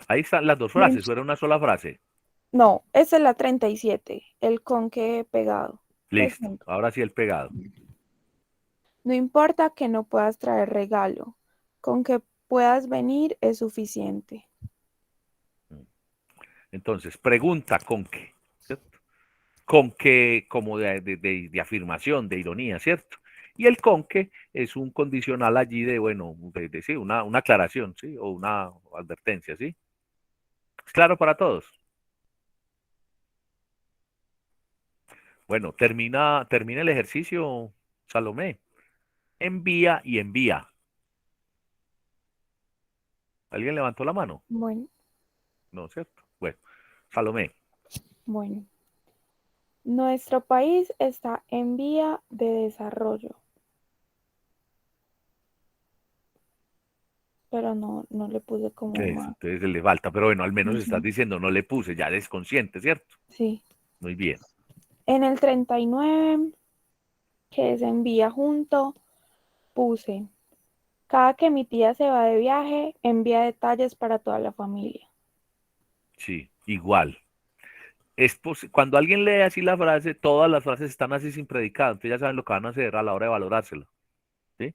Ahí están las dos frases, ¿o era una sola frase? No, esa es la 37, el con qué pegado. Listo, ahora sí el pegado. No importa que no puedas traer regalo, con que puedas venir es suficiente. Entonces, pregunta con qué, ¿cierto? Con qué como de afirmación, de ironía, ¿cierto? Y el con qué es un condicional allí de, bueno, sí, una aclaración, ¿sí? O una advertencia, ¿sí? ¿Es claro para todos? Bueno, termina el ejercicio, Salomé. Envía y envía. ¿Alguien levantó la mano? Bueno, No, ¿cierto? Bueno, Salomé. bueno. Nuestro país está en vía de desarrollo. Pero no le puse como más. Entonces le falta, pero bueno, al menos estás Ujú. diciendo, no le puse, ya eres consciente, ¿cierto? Sí. Muy bien. En el 39, que es envía junto, puse, cada que mi tía se va de viaje, envía detalles para toda la familia. Sí, igual. Cuando alguien lee así la frase, todas las frases están así sin predicado, entonces ya saben lo que van a hacer a la hora de valorárselo, ¿sí?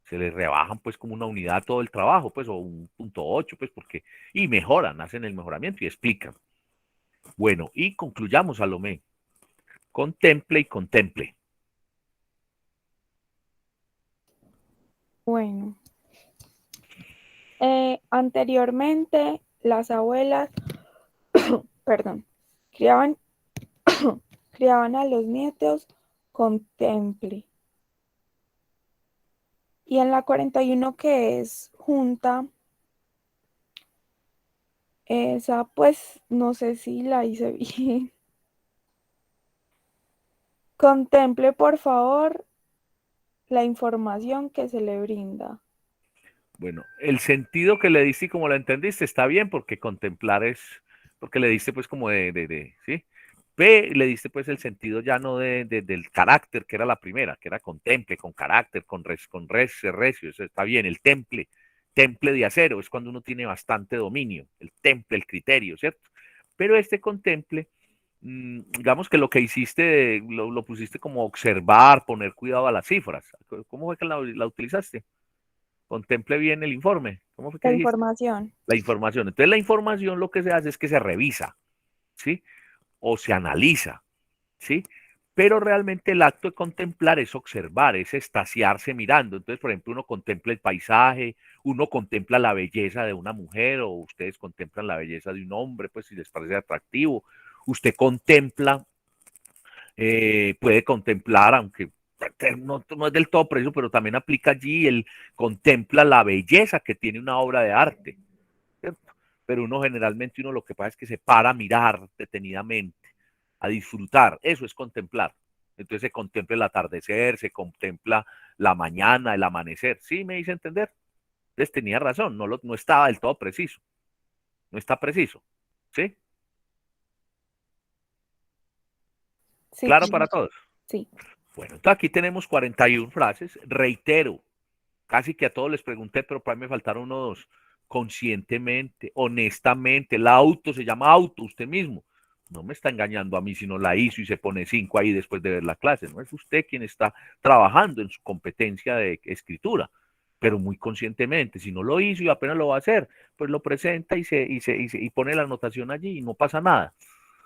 Se les rebajan pues como una unidad todo el trabajo, pues, o un punto 8, pues, y mejoran, hacen el mejoramiento y explican. Bueno, y concluyamos, Salomé. Contemple y contemple. Bueno, anteriormente las abuelas, perdón, criaban, criaban a los nietos contemple. Y en la 41, que es junta, esa pues no sé si la hice bien. Contemple, por favor, la información que se le brinda. Bueno, el sentido que le diste y como lo entendiste está bien porque contemplar es, porque le diste pues como ¿sí? B, le diste pues el sentido ya no del carácter, que era la primera, que era contemple, con carácter, recio, eso está bien, el temple de acero, es cuando uno tiene bastante dominio, el temple, el criterio, ¿cierto? Pero este contemple, digamos que lo que hiciste, lo pusiste como observar, poner cuidado a las cifras. ¿Cómo fue que la utilizaste? Contemple bien el informe. ¿Cómo fue que La dijiste? información. La información. Entonces la información lo que se hace es que se revisa, ¿sí? O se analiza, ¿sí? Pero realmente el acto de contemplar es observar, es extasiarse mirando. Entonces, por ejemplo, uno contempla el paisaje, uno contempla la belleza de una mujer o ustedes contemplan la belleza de un hombre, pues si les parece atractivo. Usted contempla, puede contemplar, aunque no es del todo preciso, pero también aplica allí, contempla la belleza que tiene una obra de arte, ¿cierto? Pero uno lo que pasa es que se para a mirar detenidamente, a disfrutar, eso es contemplar. Entonces se contempla el atardecer, se contempla la mañana, el amanecer, ¿sí me hice entender? Entonces tenía razón, no estaba del todo preciso, no está preciso, ¿sí? Sí, ¿Claro para todos? sí. Bueno, entonces aquí tenemos 41 frases, reitero, casi que a todos les pregunté, pero para mí me faltaron uno o dos. Conscientemente, honestamente, el auto se llama auto, usted mismo. No me está engañando a mí si no la hizo y se pone 5 ahí después de ver la clase. No es usted quien está trabajando en su competencia de escritura, pero muy conscientemente. Si no lo hizo y apenas lo va a hacer, pues lo presenta y pone la anotación allí y no pasa nada.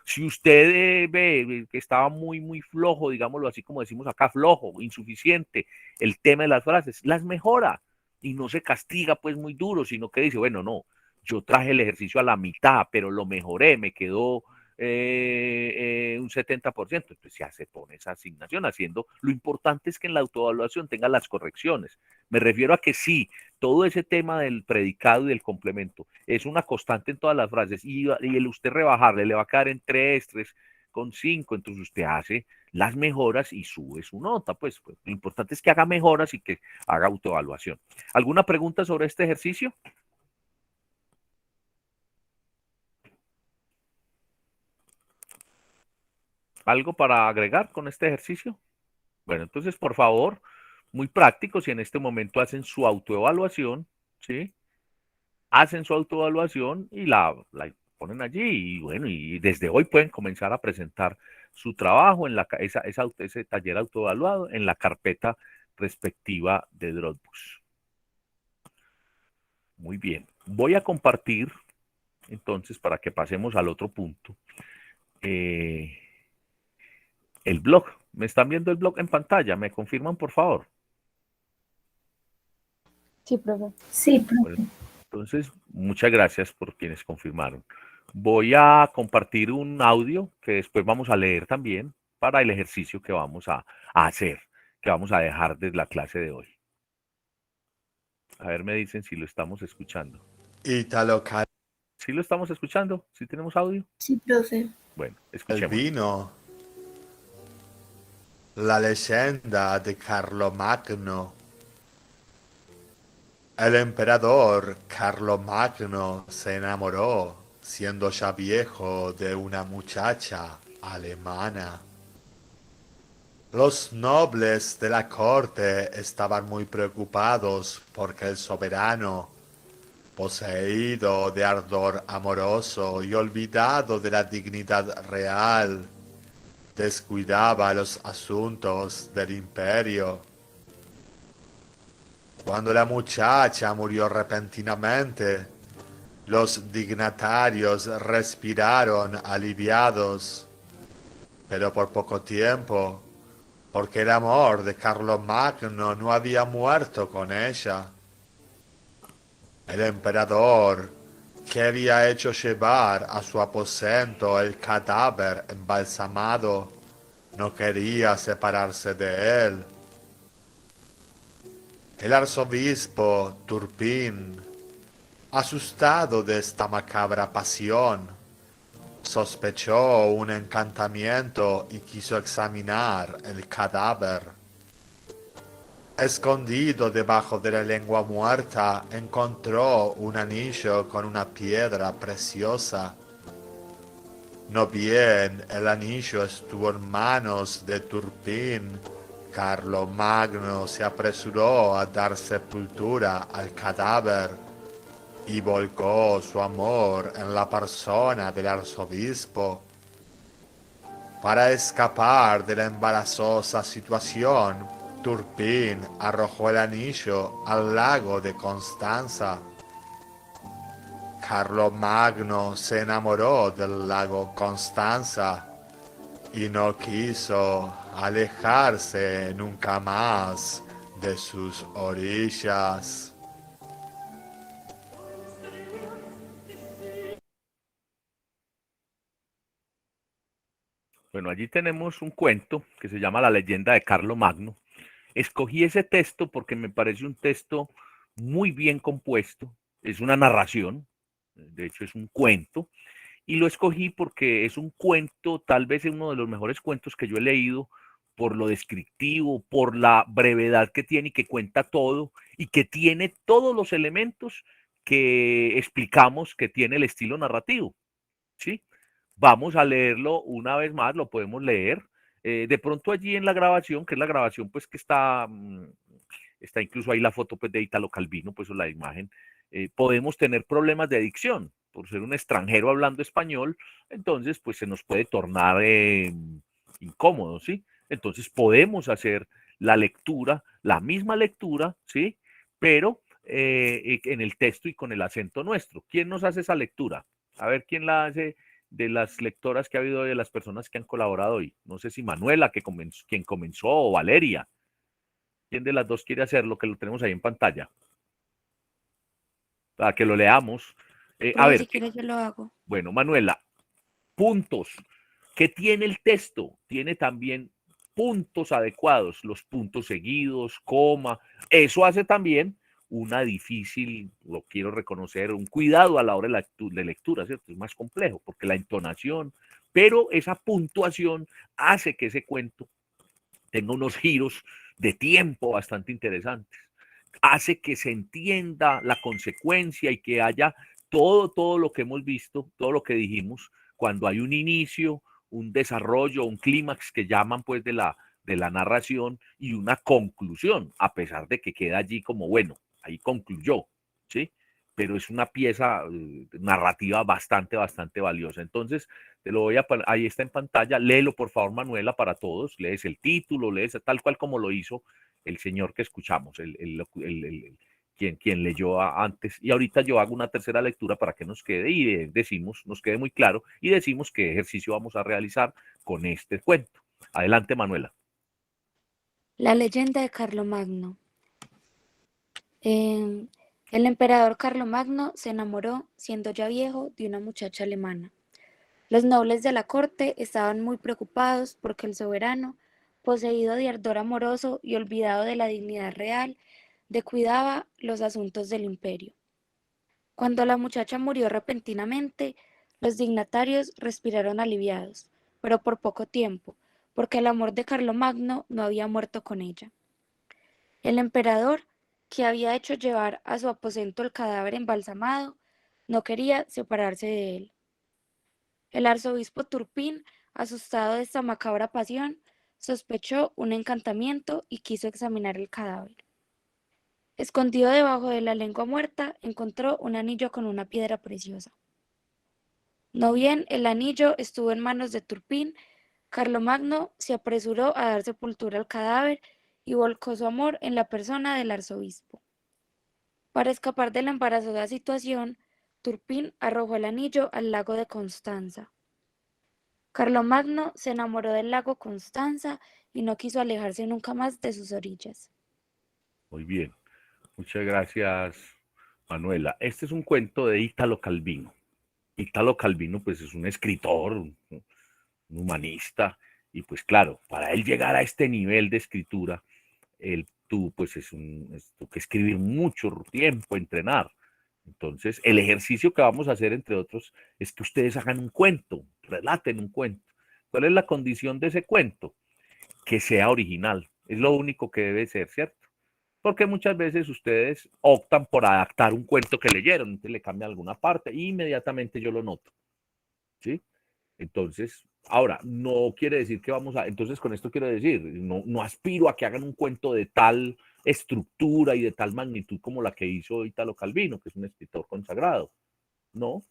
Si usted ve que estaba muy flojo, digámoslo así como decimos acá, flojo, insuficiente, el tema de las frases, las mejora y no se castiga pues muy duro, sino que dice, bueno, no, yo traje el ejercicio a la mitad, pero lo mejoré, me quedó un 70%, entonces ya se pone esa asignación haciendo, lo importante es que en la autoevaluación tenga las correcciones. Me refiero a que sí, todo ese tema del predicado y del complemento es una constante en todas las frases y el usted rebajarle le va a quedar en 3,5, entonces usted hace las mejoras y sube su nota, pues lo importante es que haga mejoras y que haga autoevaluación. ¿Alguna pregunta sobre este ejercicio? ¿Algo para agregar con este ejercicio? Bueno, entonces, por favor, muy prácticos, si en este momento hacen su autoevaluación, ¿sí? Hacen su autoevaluación y la ponen allí y bueno, y desde hoy pueden comenzar a presentar su trabajo en ese taller autoevaluado en la carpeta respectiva de Dropbox. Muy bien. Voy a compartir, entonces, para que pasemos al otro punto, el blog. ¿Me están viendo el blog en pantalla? ¿Me confirman, por favor? Sí, profe. Sí, profe. Bueno, entonces, muchas gracias por quienes confirmaron. Voy a compartir un audio que después vamos a leer también para el ejercicio que vamos a hacer, que vamos a dejar de la clase de hoy. A ver, me dicen si lo estamos escuchando. Italo ¿Sí lo estamos escuchando? ¿Sí tenemos audio? Sí, profe. Bueno, escuchemos. Calvino. La leyenda de Carlomagno. El emperador Carlomagno se enamoró, siendo ya viejo, de una muchacha alemana. Los nobles de la corte estaban muy preocupados porque el soberano, poseído de ardor amoroso y olvidado de la dignidad real, descuidaba los asuntos del imperio. Cuando la muchacha murió repentinamente, los dignatarios respiraron aliviados, pero por poco tiempo, porque el amor de Carlomagno no había muerto con ella. El emperador, que había hecho llevar a su aposento el cadáver embalsamado, no quería separarse de él. El arzobispo Turpín, asustado de esta macabra pasión, sospechó un encantamiento y quiso examinar el cadáver. Escondido debajo de la lengua muerta, encontró un anillo con una piedra preciosa. No bien el anillo estuvo en manos de Turpín, Carlomagno se apresuró a dar sepultura al cadáver y volcó su amor en la persona del arzobispo. Para escapar de la embarazosa situación, Turpín arrojó el anillo al lago de Constanza. Carlomagno se enamoró del lago Constanza y no quiso alejarse nunca más de sus orillas. Bueno, allí tenemos un cuento que se llama La leyenda de Carlomagno. Escogí ese texto porque me parece un texto muy bien compuesto. Es una narración, de hecho es un cuento. Y lo escogí porque es un cuento, tal vez es uno de los mejores cuentos que yo he leído por lo descriptivo, por la brevedad que tiene y que cuenta todo y que tiene todos los elementos que explicamos que tiene el estilo narrativo, ¿sí? Vamos a leerlo una vez más, lo podemos leer. De pronto allí en la grabación, que es la grabación pues que está está incluso ahí la foto pues, de Italo Calvino, pues o la imagen, podemos tener problemas de adicción. Por ser un extranjero hablando español, entonces pues se nos puede tornar incómodo, ¿sí? Entonces podemos hacer la lectura, la misma lectura, ¿sí? Pero en el texto y con el acento nuestro. ¿Quién nos hace esa lectura? A ver, ¿quién la hace de las lectoras que ha habido, de las personas que han colaborado hoy? No sé si Manuela, quien comenzó, o Valeria. ¿Quién de las dos quiere hacerlo? Que lo tenemos ahí en pantalla. Para que lo leamos. A ver, si quieres yo lo hago. Bueno, Manuela, puntos. ¿Qué tiene el texto? Tiene también puntos adecuados, los puntos seguidos, coma. Eso hace también una difícil, lo quiero reconocer, un cuidado a la hora de lectura, ¿cierto? Es más complejo porque la entonación, pero esa puntuación hace que ese cuento tenga unos giros de tiempo bastante interesantes. Hace que se entienda la consecuencia y que haya todo lo que hemos visto, todo lo que dijimos, cuando hay un inicio, un desarrollo, un clímax que llaman pues de la narración y una conclusión, a pesar de que queda allí como, bueno, ahí concluyó, ¿sí? Pero es una pieza narrativa bastante valiosa. Entonces, te lo voy a poner, ahí está en pantalla, léelo por favor, Manuela, para todos, lees el título, lees tal cual como lo hizo el señor que escuchamos, quien leyó antes, y ahorita yo hago una tercera lectura para que nos quede y decimos, nos quede muy claro y decimos qué ejercicio vamos a realizar con este cuento. Adelante, Manuela. La leyenda de Carlomagno. El emperador Carlomagno se enamoró, siendo ya viejo, de una muchacha alemana. Los nobles de la corte estaban muy preocupados porque el soberano, poseído de ardor amoroso y olvidado de la dignidad real, descuidaba los asuntos del imperio. Cuando la muchacha murió repentinamente, los dignatarios respiraron aliviados, pero por poco tiempo, porque el amor de Carlomagno no había muerto con ella. El emperador, que había hecho llevar a su aposento el cadáver embalsamado, no quería separarse de él. El arzobispo Turpín, asustado de esta macabra pasión, sospechó un encantamiento y quiso examinar el cadáver. Escondido debajo de la lengua muerta, encontró un anillo con una piedra preciosa. No bien el anillo estuvo en manos de Turpín, Carlomagno se apresuró a dar sepultura al cadáver y volcó su amor en la persona del arzobispo. Para escapar de la embarazosa situación, Turpín arrojó el anillo al lago de Constanza. Carlomagno se enamoró del lago Constanza y no quiso alejarse nunca más de sus orillas. Muy bien, muchas gracias, Manuela. Este es un cuento de Italo Calvino. Italo Calvino, pues, es un escritor, un humanista, y pues claro, para él llegar a este nivel de escritura, él tuvo que escribir mucho tiempo, entrenar. Entonces, el ejercicio que vamos a hacer, entre otros, es que ustedes hagan un cuento, relaten un cuento. ¿Cuál es la condición de ese cuento? Que sea original. Es lo único que debe ser, ¿cierto? Porque muchas veces ustedes optan por adaptar un cuento que leyeron, entonces le cambian alguna parte e inmediatamente yo lo noto, ¿sí? Entonces, ahora, no quiere decir que vamos a, entonces con esto quiero decir, no aspiro a que hagan un cuento de tal estructura y de tal magnitud como la que hizo Italo Calvino, que es un escritor consagrado. No,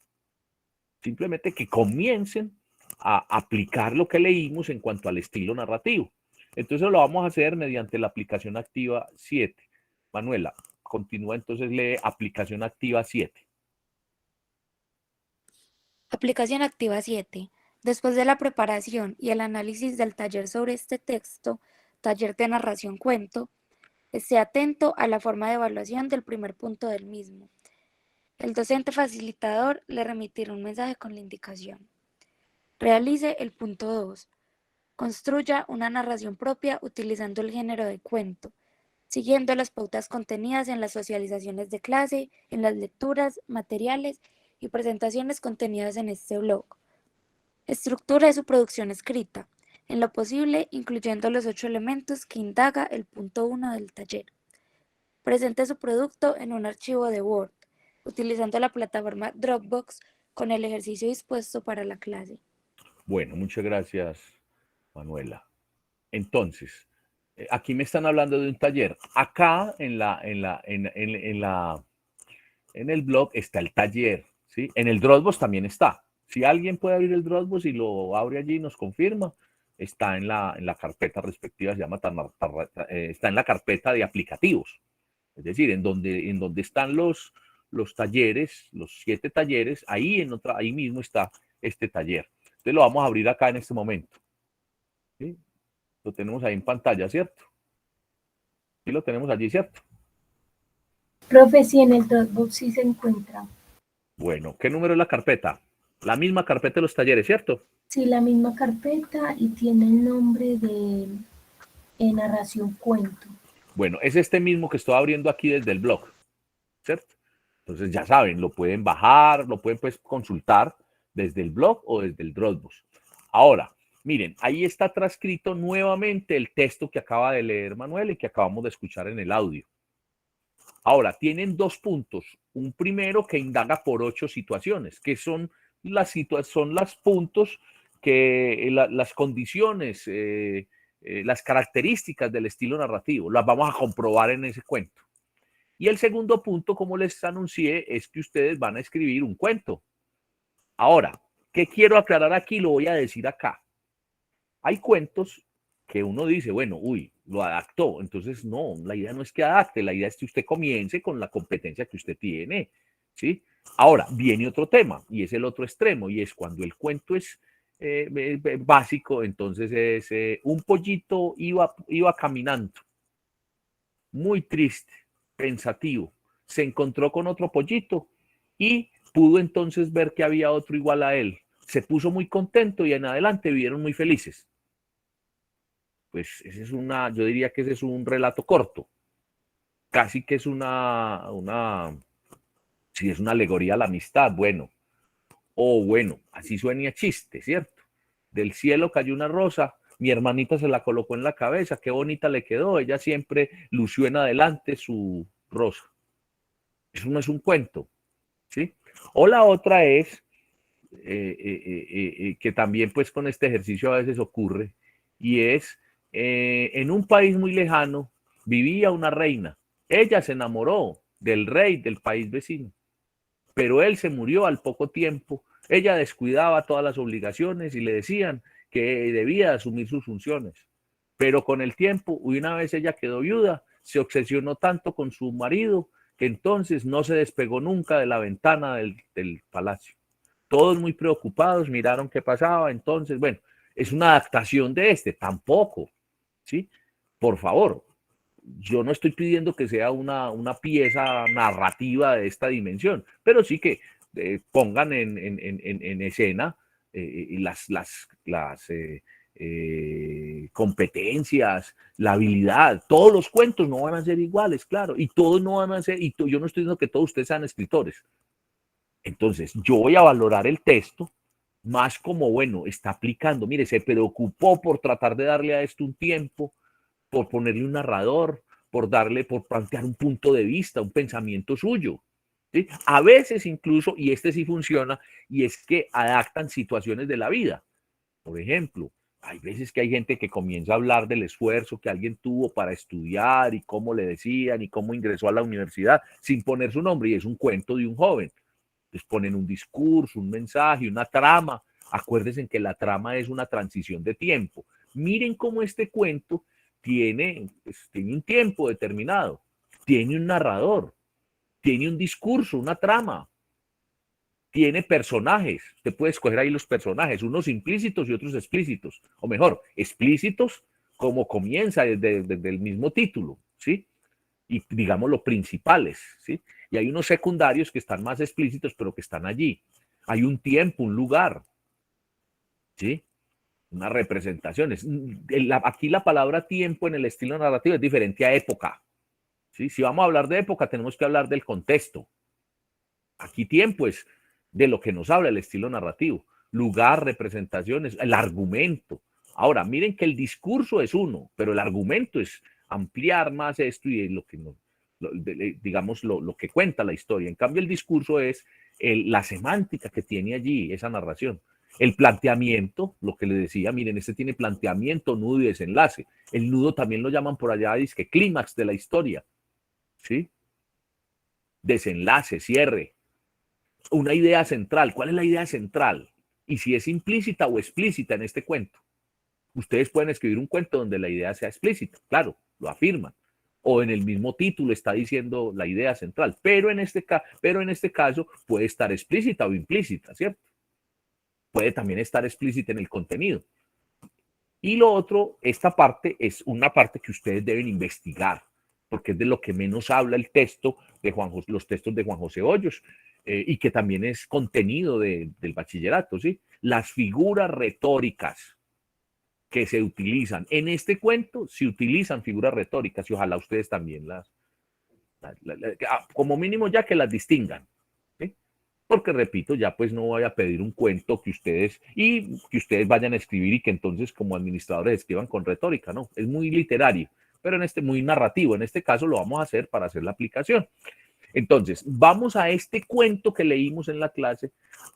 simplemente que comiencen a aplicar lo que leímos en cuanto al estilo narrativo. Entonces lo vamos a hacer mediante la aplicación activa 7. Manuela, continúa, entonces lee aplicación activa 7. Aplicación activa 7. Después de la preparación y el análisis del taller sobre este texto, taller de narración cuento, esté atento a la forma de evaluación del primer punto del mismo. El docente facilitador le remitirá un mensaje con la indicación. Realice el punto 2. Construya una narración propia utilizando el género de cuento, siguiendo las pautas contenidas en las socializaciones de clase, en las lecturas, materiales y presentaciones contenidas en este blog. Estructure su producción escrita, en lo posible incluyendo los 8 elementos que indaga el punto 1 del taller. Presente su producto en un archivo de Word, utilizando la plataforma Dropbox con el ejercicio dispuesto para la clase. Bueno, muchas gracias, Manuela. Entonces, Aquí me están hablando de un taller. Acá en el blog está el taller, ¿sí? En el Dropbox también está. Si alguien puede abrir el Dropbox y lo abre allí y nos confirma, está en la carpeta respectiva, se llama está en la carpeta de aplicativos. Es decir, en donde están los talleres, los 7 talleres, ahí mismo está este taller. Entonces lo vamos a abrir acá en este momento. ¿Sí? Lo tenemos ahí en pantalla, ¿cierto? Sí, lo tenemos allí, ¿cierto? Profe, sí, en el Dropbox sí se encuentra. Bueno, ¿qué número es la carpeta? La misma carpeta de los talleres, ¿cierto? Sí, la misma carpeta y tiene el nombre de narración cuento. Bueno, es este mismo que estoy abriendo aquí desde el blog, ¿cierto? Entonces ya saben, lo pueden bajar, lo pueden pues consultar desde el blog o desde el Dropbox. Ahora, miren, ahí está transcrito nuevamente el texto que acaba de leer Manuel y que acabamos de escuchar en el audio. Ahora, tienen 2 puntos. Un primero que indaga por 8 situaciones, que son las puntos que las condiciones, las características del estilo narrativo. Las vamos a comprobar en ese cuento. Y el segundo punto, como les anuncié, es que ustedes van a escribir un cuento. Ahora, ¿qué quiero aclarar aquí? Lo voy a decir acá. Hay cuentos que uno dice, bueno, uy, lo adaptó. Entonces, no, la idea no es que adapte, la idea es que usted comience con la competencia que usted tiene, ¿sí? Ahora, viene otro tema, y es el otro extremo, y es cuando el cuento es básico, entonces es un pollito iba caminando, muy triste, pensativo, se encontró con otro pollito y pudo entonces ver que había otro igual a él. Se puso muy contento y en adelante vivieron muy felices. Pues ese es yo diría que ese es un relato corto. Casi que es si es una alegoría a la amistad, bueno. O bueno, así suena chiste, ¿cierto? Del cielo cayó una rosa, mi hermanita se la colocó en la cabeza, qué bonita le quedó, ella siempre lució en adelante su rosa. Eso no es un cuento, ¿sí? O la otra es, que también pues con este ejercicio a veces ocurre, y es, en un país muy lejano vivía una reina. Ella se enamoró del rey del país vecino, pero él se murió al poco tiempo. Ella descuidaba todas las obligaciones y le decían que debía asumir sus funciones. Pero con el tiempo, una vez ella quedó viuda, se obsesionó tanto con su marido que entonces no se despegó nunca de la ventana del palacio. Todos muy preocupados, miraron qué pasaba. Entonces, bueno, es una adaptación de tampoco, ¿sí? Por favor, yo no estoy pidiendo que sea una pieza narrativa de esta dimensión, pero sí que pongan en escena las competencias, la habilidad. Todos los cuentos no van a ser iguales, claro, y todos no van a ser, yo no estoy diciendo que todos ustedes sean escritores. Entonces, yo voy a valorar el texto más como, bueno, está aplicando, mire, se preocupó por tratar de darle a esto un tiempo, por ponerle un narrador, por plantear un punto de vista, un pensamiento suyo. ¿Sí? A veces incluso, y sí funciona, y es que adaptan situaciones de la vida. Por ejemplo, hay veces que hay gente que comienza a hablar del esfuerzo que alguien tuvo para estudiar y cómo le decían y cómo ingresó a la universidad sin poner su nombre, y es un cuento de un joven. Les ponen un discurso, un mensaje, una trama. Acuérdense que la trama es una transición de tiempo. Miren cómo este cuento tiene un tiempo determinado, tiene un narrador, tiene un discurso, una trama, tiene personajes. Usted puede escoger ahí los personajes, unos implícitos y otros explícitos, o mejor, explícitos como comienza desde el mismo título, ¿sí? Y digamos los principales, ¿sí? Y hay unos secundarios que están más explícitos, pero que están allí. Hay un tiempo, un lugar, ¿sí? Unas representaciones. Aquí la palabra tiempo en el estilo narrativo es diferente a época. ¿Sí? Si vamos a hablar de época, tenemos que hablar del contexto. Aquí tiempo es de lo que nos habla el estilo narrativo. Lugar, representaciones, el argumento. Ahora, miren que el discurso es uno, pero el argumento es ampliar más esto y es lo que digamos lo que cuenta la historia. En cambio, el discurso es la semántica que tiene allí esa narración. El planteamiento, lo que le decía, miren, este tiene planteamiento, nudo y desenlace. El nudo también lo llaman por allá, dice que clímax de la historia, ¿sí? Desenlace, cierre. Una idea central. ¿Cuál es la idea central? Y si es implícita o explícita en este cuento. Ustedes pueden escribir un cuento donde la idea sea explícita, claro, lo afirman. O en el mismo título está diciendo la idea central, pero en este caso puede estar explícita o implícita, ¿cierto? Puede también estar explícita en el contenido. Y lo otro, esta parte es una parte que ustedes deben investigar, porque es de lo que menos habla el texto de los textos de Juan José Hoyos, y que también es contenido del bachillerato, ¿sí? Las figuras retóricas que se utilizan. En este cuento se utilizan figuras retóricas y ojalá ustedes también como mínimo ya que las distingan. ¿Sí? Porque repito, ya pues no voy a pedir un cuento que ustedes vayan a escribir y que entonces como administradores escriban con retórica, no, es muy literario, pero muy narrativo. En este caso lo vamos a hacer para hacer la aplicación. Entonces, vamos a este cuento que leímos en la clase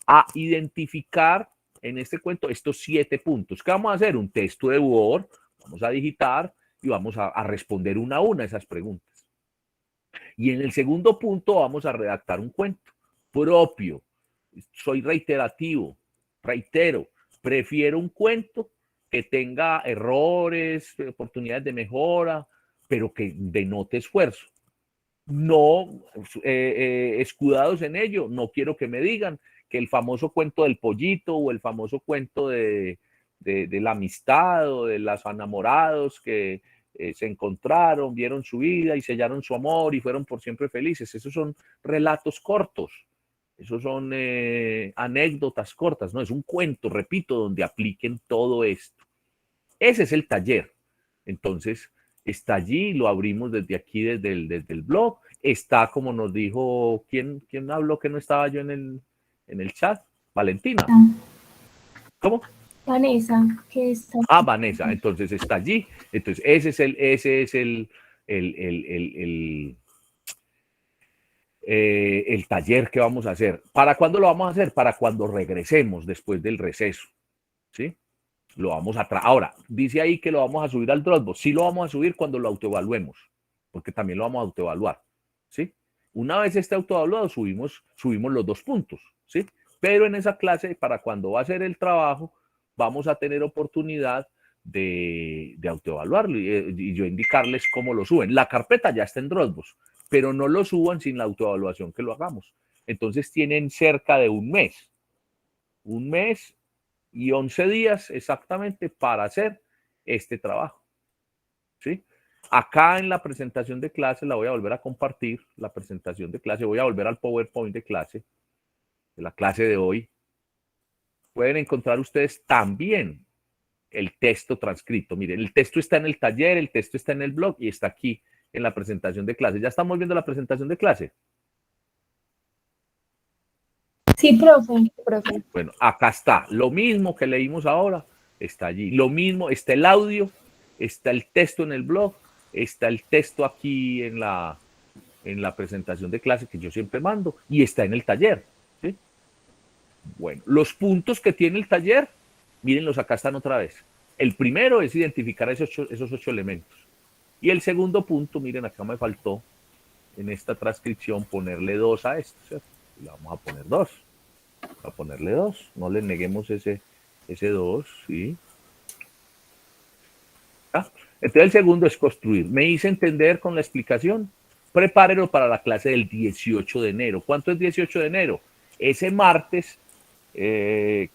a identificar en este cuento estos 7 puntos. ¿Qué vamos a hacer? Un texto de Word, vamos a digitar y vamos a responder una a una esas preguntas. Y en el segundo punto vamos a redactar un cuento propio. Soy reiterativo, reitero, prefiero un cuento que tenga errores, oportunidades de mejora, pero que denote esfuerzo. No escudados en ello, no quiero que me digan que el famoso cuento del pollito o el famoso cuento de la amistad o de los enamorados que se encontraron, vieron su vida y sellaron su amor y fueron por siempre felices. Esos son relatos cortos, esos son anécdotas cortas, no es un cuento, repito, donde apliquen todo esto. Ese es el taller. Entonces, está allí, lo abrimos desde aquí, desde el blog. Está, como nos dijo, ¿quién habló que no estaba yo en el chat? Valentina. ¿Cómo? Vanessa, que está. Ah, Vanessa, entonces está allí. Entonces, ese es el taller que vamos a hacer. ¿Para cuándo lo vamos a hacer? Para cuando regresemos después del receso. ¿Sí? Lo vamos a ahora, dice ahí que lo vamos a subir al Dropbox. Sí lo vamos a subir cuando lo autoevaluemos, porque también lo vamos a autoevaluar, ¿sí? Una vez esté autoevaluado, subimos los 2 puntos, ¿sí? Pero en esa clase, para cuando va a ser el trabajo, vamos a tener oportunidad de autoevaluarlo y yo indicarles cómo lo suben. La carpeta ya está en Dropbox, pero no lo suban sin la autoevaluación que lo hagamos. Entonces tienen cerca de un mes y 11 días exactamente para hacer este trabajo. ¿Sí? Acá en la presentación de clase la voy a volver a compartir, la presentación de clase, voy a volver al PowerPoint de clase, de la clase de hoy. Pueden encontrar ustedes también el texto transcrito. Miren, el texto está en el taller, el texto está en el blog y está aquí en la presentación de clase. ¿Ya estamos viendo la presentación de clase? Sí, profe. Bueno, acá está. Lo mismo que leímos ahora está allí. Lo mismo, está el audio, está el texto en el blog, está el texto aquí en la presentación de clase que yo siempre mando y está en el taller. ¿Sí? Bueno, los puntos que tiene el taller, mírenlos, acá están otra vez. El primero es identificar esos 8 elementos. Y el segundo punto, miren, acá me faltó en esta transcripción ponerle 2 a esto, ¿cierto? Y le vamos a poner 2. A ponerle 2, no le neguemos ese 2, ¿sí? Entonces el segundo es construir. Me hice entender con la explicación. Prepárelo para la clase del 18 de enero. ¿Cuánto es 18 de enero? Ese martes,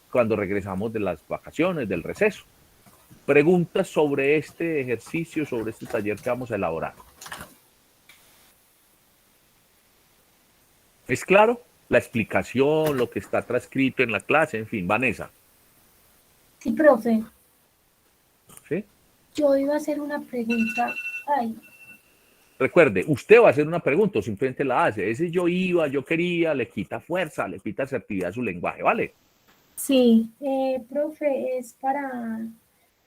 cuando regresamos de las vacaciones, del receso. Preguntas sobre este ejercicio, sobre este taller que vamos a elaborar. ¿Es claro? La explicación, lo que está transcrito en la clase, en fin, Vanessa. Sí, profe. ¿Sí? Yo iba a hacer una pregunta. Ay. Recuerde, usted va a hacer una pregunta o simplemente la hace. Ese yo iba, yo quería, le quita fuerza, le quita asertividad a su lenguaje, ¿vale? Sí, profe, es para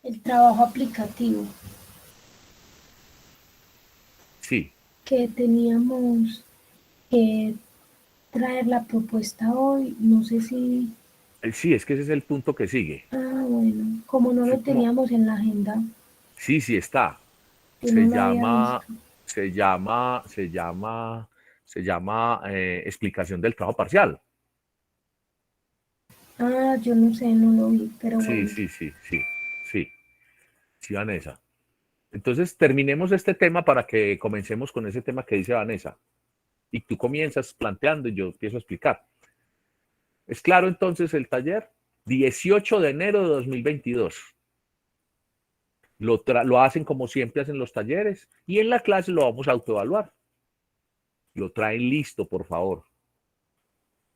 el trabajo aplicativo. Sí. Que teníamos que traer la propuesta hoy. No sé si Sí, es que ese es el punto que sigue. Ah, bueno, como no lo teníamos en la agenda, Sí, sí está. yo no Se lo había llama, visto. se llama explicación del trabajo parcial. Ah, yo no sé, no lo vi, pero Sí, bueno. sí, sí, sí, sí, sí, Vanessa. Entonces, terminemos este tema para que comencemos con ese tema que dice Vanessa. Y tú comienzas planteando y yo empiezo a explicar. ¿Es claro entonces el taller? 18 de enero de 2022. Lo hacen como siempre hacen los talleres y en la clase lo vamos a autoevaluar. Lo traen listo, por favor.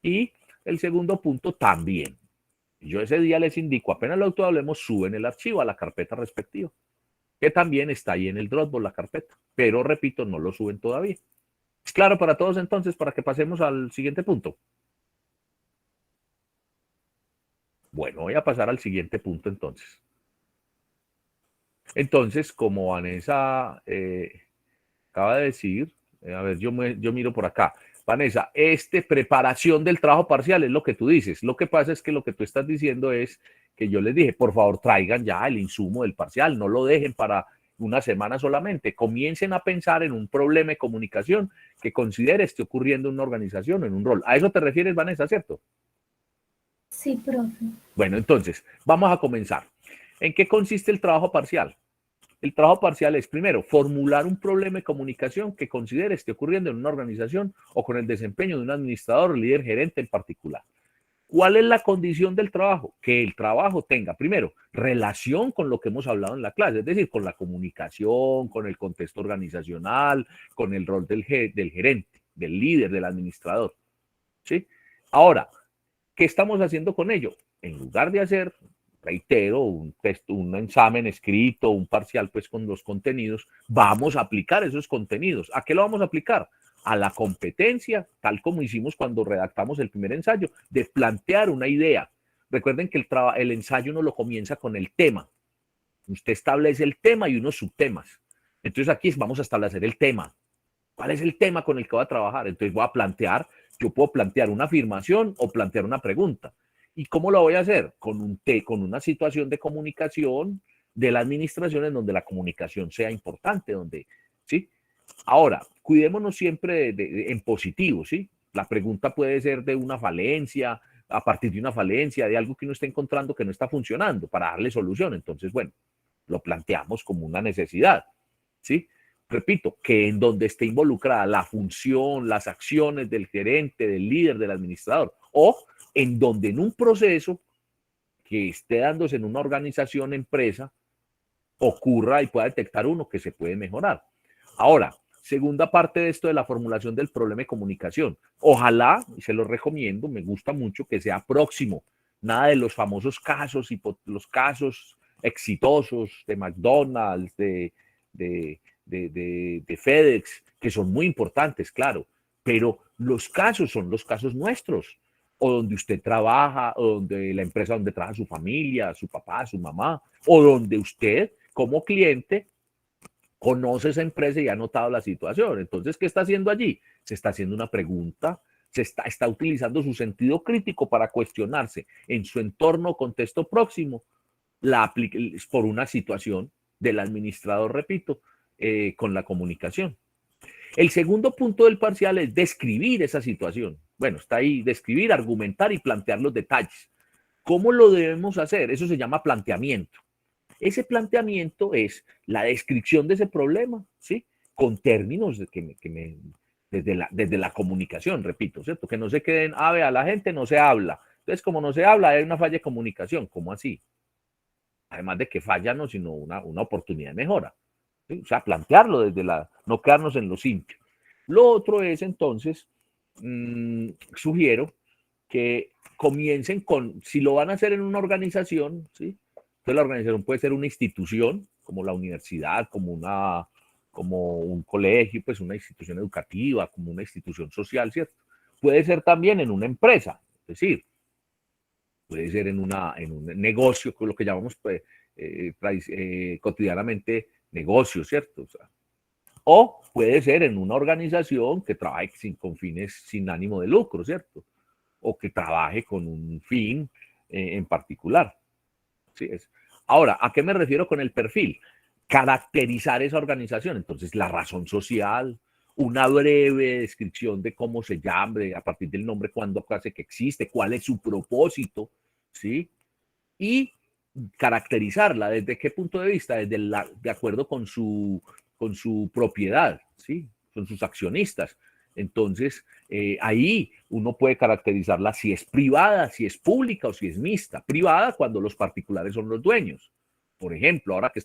Y el segundo punto también. Yo ese día les indico, apenas lo autoevaluemos, suben el archivo a la carpeta respectiva, que también está ahí en el Dropbox la carpeta. Pero repito, no lo suben todavía. ¿Es claro para todos entonces para que pasemos al siguiente punto? Bueno, voy a pasar al siguiente punto entonces. Entonces, como Vanessa acaba de decir, a ver, yo miro por acá. Vanessa, preparación del trabajo parcial es lo que tú dices. Lo que pasa es que lo que tú estás diciendo es que yo les dije, por favor, traigan ya el insumo del parcial, no lo dejen para una semana solamente. Comiencen a pensar en un problema de comunicación que considere esté ocurriendo en una organización, en un rol. ¿A eso te refieres, Vanessa, cierto? Sí, profe. Bueno, entonces, vamos a comenzar. ¿En qué consiste el trabajo parcial? El trabajo parcial es, primero, formular un problema de comunicación que considere esté ocurriendo en una organización o con el desempeño de un administrador, líder, gerente en particular. ¿Cuál es la condición del trabajo? Que el trabajo tenga, primero, relación con lo que hemos hablado en la clase, es decir, con la comunicación, con el contexto organizacional, con el rol del gerente, del líder, del administrador. ¿Sí? Ahora, ¿qué estamos haciendo con ello? En lugar de hacer, reitero, un texto, un examen escrito, un parcial, pues con los contenidos, vamos a aplicar esos contenidos. ¿A qué lo vamos a aplicar? A la competencia, tal como hicimos cuando redactamos el primer ensayo, de plantear una idea. Recuerden que el ensayo uno lo comienza con el tema. Usted establece el tema y unos subtemas. Entonces aquí vamos a establecer el tema. ¿Cuál es el tema con el que voy a trabajar? Entonces voy a plantear, yo puedo plantear una afirmación o plantear una pregunta. ¿Y cómo lo voy a hacer? Con una situación de comunicación de la administración en donde la comunicación sea importante, ¿sí? Ahora, cuidémonos siempre en positivo, ¿sí? La pregunta puede ser de una falencia, a partir de una falencia, de algo que uno está encontrando que no está funcionando para darle solución. Entonces, bueno, lo planteamos como una necesidad, ¿sí? Repito, que en donde esté involucrada la función, las acciones del gerente, del líder, del administrador, o en donde en un proceso que esté dándose en una organización, empresa, ocurra y pueda detectar uno que se puede mejorar. Ahora, segunda parte de esto de la formulación del problema de comunicación. Ojalá, y se lo recomiendo, me gusta mucho que sea próximo. Nada de los famosos casos, los casos exitosos de McDonald's, de FedEx, que son muy importantes, claro, pero los casos son los casos nuestros, o donde usted trabaja, o donde la empresa donde trabaja su familia, su papá, su mamá, o donde usted como cliente conoce esa empresa y ha notado la situación. Entonces, ¿qué está haciendo allí? Se está haciendo una pregunta, está utilizando su sentido crítico para cuestionarse en su entorno o contexto próximo por una situación del administrador, repito, con la comunicación. El segundo punto del parcial es describir esa situación. Bueno, está ahí, describir, argumentar y plantear los detalles. ¿Cómo lo debemos hacer? Eso se llama planteamiento. Ese planteamiento es la descripción de ese problema, ¿sí? Con términos desde la comunicación, repito, ¿cierto? Que no se queden, a la gente no se habla. Entonces, como no se habla, hay una falla de comunicación. ¿Cómo así? Además de que falla, no, sino una oportunidad de mejora. ¿Sí? O sea, plantearlo no quedarnos en lo simple. Lo otro es, entonces, sugiero que comiencen si lo van a hacer en una organización, ¿sí? Entonces la organización puede ser una institución, como la universidad, como un colegio, pues una institución educativa, como una institución social, ¿cierto? Puede ser también en una empresa, es decir, puede ser en un negocio, lo que llamamos pues, cotidianamente negocio, ¿cierto? O puede ser en una organización que trabaje con fines sin ánimo de lucro, ¿cierto? O que trabaje con un fin en particular. ¿Sí? Ahora, ¿a qué me refiero con el perfil? Caracterizar esa organización. Entonces, la razón social, una breve descripción de cómo se llama, a partir del nombre, cuándo hace que existe, cuál es su propósito, ¿sí? Y caracterizarla, ¿desde qué punto de vista? De acuerdo con su propiedad, ¿sí? Con sus accionistas. Entonces, ahí uno puede caracterizarla si es privada, si es pública o si es mixta. Privada cuando los particulares son los dueños. Por ejemplo, ahora que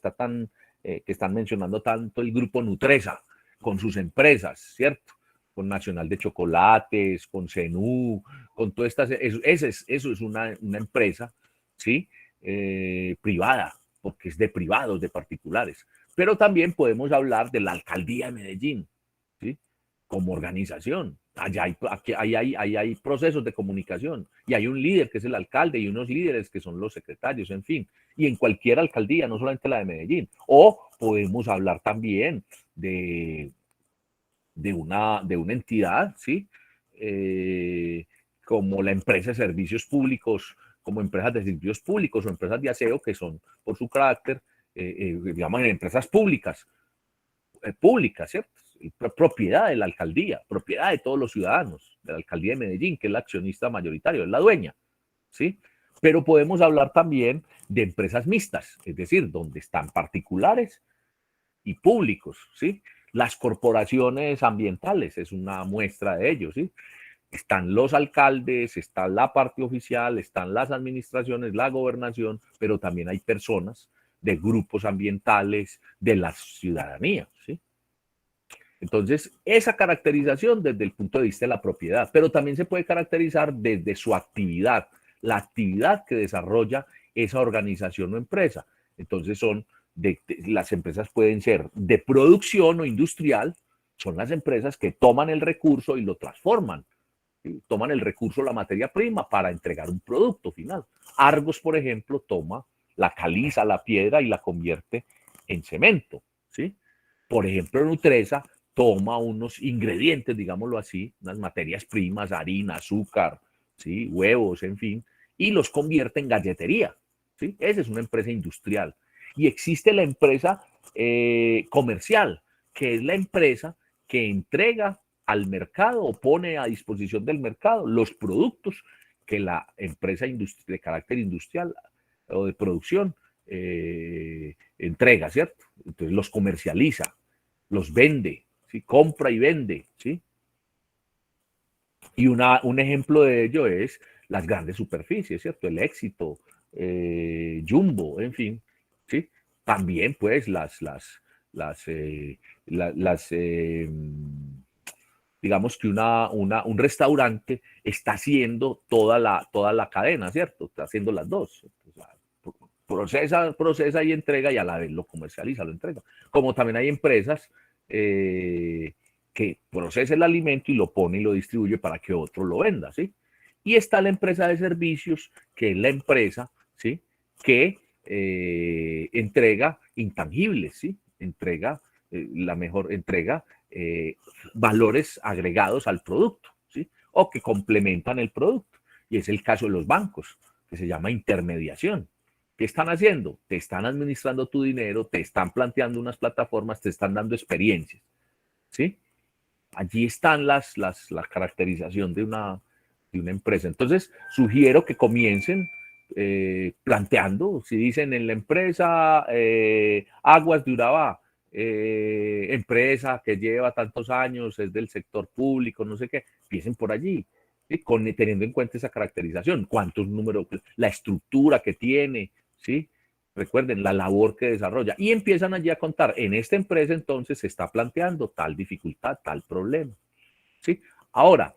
que están mencionando tanto el grupo Nutresa con sus empresas, ¿cierto? Con Nacional de Chocolates, con Cenú, con todas estas, eso es una empresa, ¿sí? Privada, porque es de privados, de particulares. Pero también podemos hablar de la Alcaldía de Medellín, ¿sí? Como organización. Allá hay procesos de comunicación y hay un líder que es el alcalde y unos líderes que son los secretarios, en fin. Y en cualquier alcaldía, no solamente la de Medellín. O podemos hablar también de una entidad, ¿sí? Como la empresa de servicios públicos, como empresas de servicios públicos o empresas de aseo que son, por su carácter, digamos, empresas públicas, ¿cierto? Propiedad de la alcaldía, propiedad de todos los ciudadanos, de la alcaldía de Medellín, que es la accionista mayoritaria, es la dueña, ¿sí? Pero podemos hablar también de empresas mixtas, es decir, donde están particulares y públicos, ¿sí? Las corporaciones ambientales es una muestra de ello, ¿sí? Están los alcaldes, está la parte oficial, están las administraciones, la gobernación, pero también hay personas de grupos ambientales, de la ciudadanía, ¿sí? Entonces, esa caracterización desde el punto de vista de la propiedad, pero también se puede caracterizar desde su actividad, la actividad que desarrolla esa organización o empresa. Entonces, las empresas pueden ser de producción o industrial, son las empresas que toman el recurso y lo transforman. ¿Sí? Toman el recurso, la materia prima, para entregar un producto final. Argos, por ejemplo, toma la caliza, la piedra y la convierte en cemento. ¿Sí? Por ejemplo, Nutresa toma unos ingredientes, digámoslo así, unas materias primas, harina, azúcar, ¿sí? Huevos, en fin, y los convierte en galletería. ¿Sí? Esa es una empresa industrial. Y existe la empresa comercial, que es la empresa que entrega al mercado o pone a disposición del mercado los productos que la empresa de carácter industrial o de producción entrega, ¿cierto? Entonces los comercializa, los vende, ¿sí? Compra y vende, ¿sí? Y un ejemplo de ello es las grandes superficies, ¿cierto? El Éxito, Jumbo, en fin, ¿sí? También, pues, digamos que un restaurante está haciendo toda la cadena, ¿cierto? Está haciendo las dos. Procesa y entrega y a la vez lo comercializa, lo entrega. Como también hay empresas que procesa el alimento y lo pone y lo distribuye para que otro lo venda, ¿sí? Y está la empresa de servicios, que es la empresa, ¿sí? Que entrega intangibles, ¿sí? Entrega valores agregados al producto, ¿sí? O que complementan el producto. Y es el caso de los bancos, que se llama intermediación. ¿Qué están haciendo? Te están administrando tu dinero, te están planteando unas plataformas, te están dando experiencias, ¿sí? Allí están la caracterización de una empresa. Entonces, sugiero que comiencen planteando, si dicen en la empresa Aguas de Urabá, empresa que lleva tantos años, es del sector público, no sé qué, empiecen por allí, ¿sí? Teniendo en cuenta esa caracterización, cuántos números, la estructura que tiene, ¿sí? Recuerden la labor que desarrolla y empiezan allí a contar, en esta empresa entonces se está planteando tal dificultad, tal problema, ¿sí? Ahora,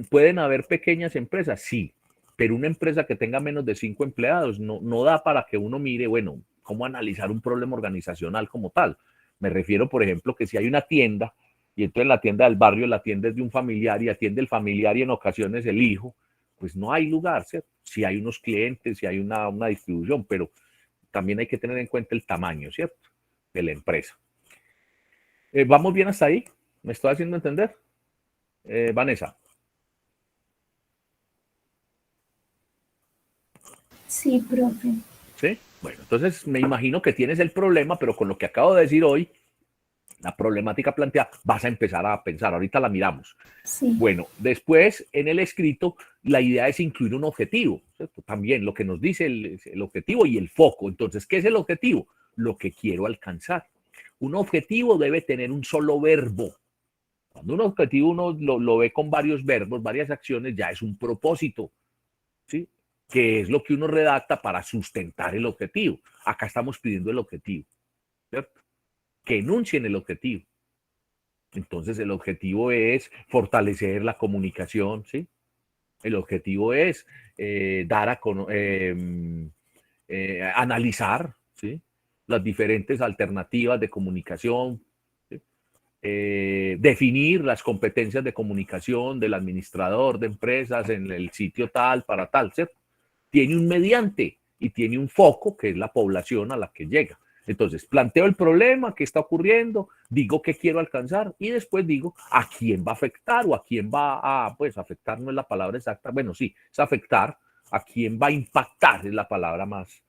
¿pueden haber pequeñas empresas? Sí, pero una empresa que tenga menos de 5 empleados no da para que uno mire, bueno, cómo analizar un problema organizacional como tal. Me refiero, por ejemplo, que si hay una tienda y entonces la tienda del barrio la atiende de un familiar y atiende el familiar y en ocasiones el hijo, pues no hay lugar, ¿cierto? Si hay unos clientes, si hay una distribución, pero también hay que tener en cuenta el tamaño, ¿cierto? De la empresa. ¿Vamos bien hasta ahí? ¿Me estoy haciendo entender? Vanessa. Sí, profe. ¿Sí? Bueno, entonces me imagino que tienes el problema, pero con lo que acabo de decir hoy, la problemática planteada, vas a empezar a pensar, ahorita la miramos. Sí. Bueno, después en el escrito, la idea es incluir un objetivo, ¿cierto? También lo que nos dice el objetivo y el foco. Entonces, ¿qué es el objetivo? Lo que quiero alcanzar. Un objetivo debe tener un solo verbo. Cuando un objetivo uno lo ve con varios verbos, varias acciones, ya es un propósito, ¿sí? Que es lo que uno redacta para sustentar el objetivo. Acá estamos pidiendo el objetivo, ¿cierto? Que enuncien el objetivo. Entonces, el objetivo es fortalecer la comunicación, ¿sí? El objetivo es analizar, ¿sí? Las diferentes alternativas de comunicación, ¿sí? Definir las competencias de comunicación del administrador de empresas en el sitio tal para tal, ¿cierto? Tiene un mediante y tiene un foco, que es la población a la que llega. Entonces, planteo el problema, qué está ocurriendo, digo qué quiero alcanzar y después digo a quién va a afectar o a quién va a, pues afectar no es la palabra exacta, bueno, sí, es afectar, a quién va a impactar es la palabra más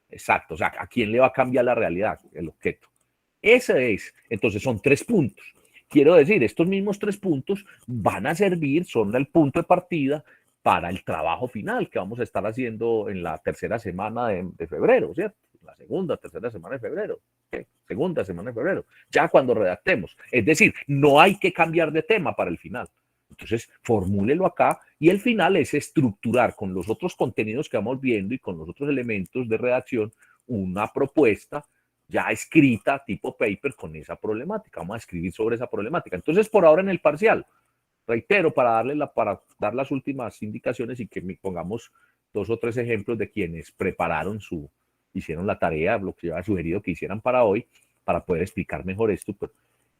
exacta, o sea, a quién le va a cambiar la realidad, el objeto. Ese es, entonces son 3 puntos. Quiero decir, estos mismos 3 puntos van a servir, son el punto de partida para el trabajo final que vamos a estar haciendo en la tercera semana de febrero, ¿cierto? La segunda, tercera semana de febrero. ¿Qué? Segunda semana de febrero. Ya cuando redactemos. Es decir, no hay que cambiar de tema para el final. Entonces, formúlelo acá y el final es estructurar con los otros contenidos que vamos viendo y con los otros elementos de redacción una propuesta ya escrita tipo paper con esa problemática. Vamos a escribir sobre esa problemática. Entonces, por ahora en el parcial, reitero, para dar las últimas indicaciones y que pongamos 2 o 3 ejemplos de quienes hicieron la tarea, lo que yo había sugerido que hicieran para hoy, para poder explicar mejor esto, pues,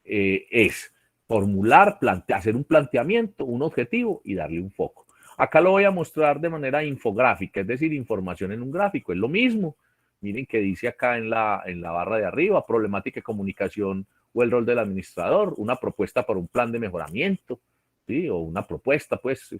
es formular, hacer un planteamiento, un objetivo y darle un foco. Acá lo voy a mostrar de manera infográfica, es decir, información en un gráfico, es lo mismo. Miren que dice acá en la barra de arriba, problemática de comunicación o el rol del administrador, una propuesta para un plan de mejoramiento, ¿sí? O una propuesta, pues,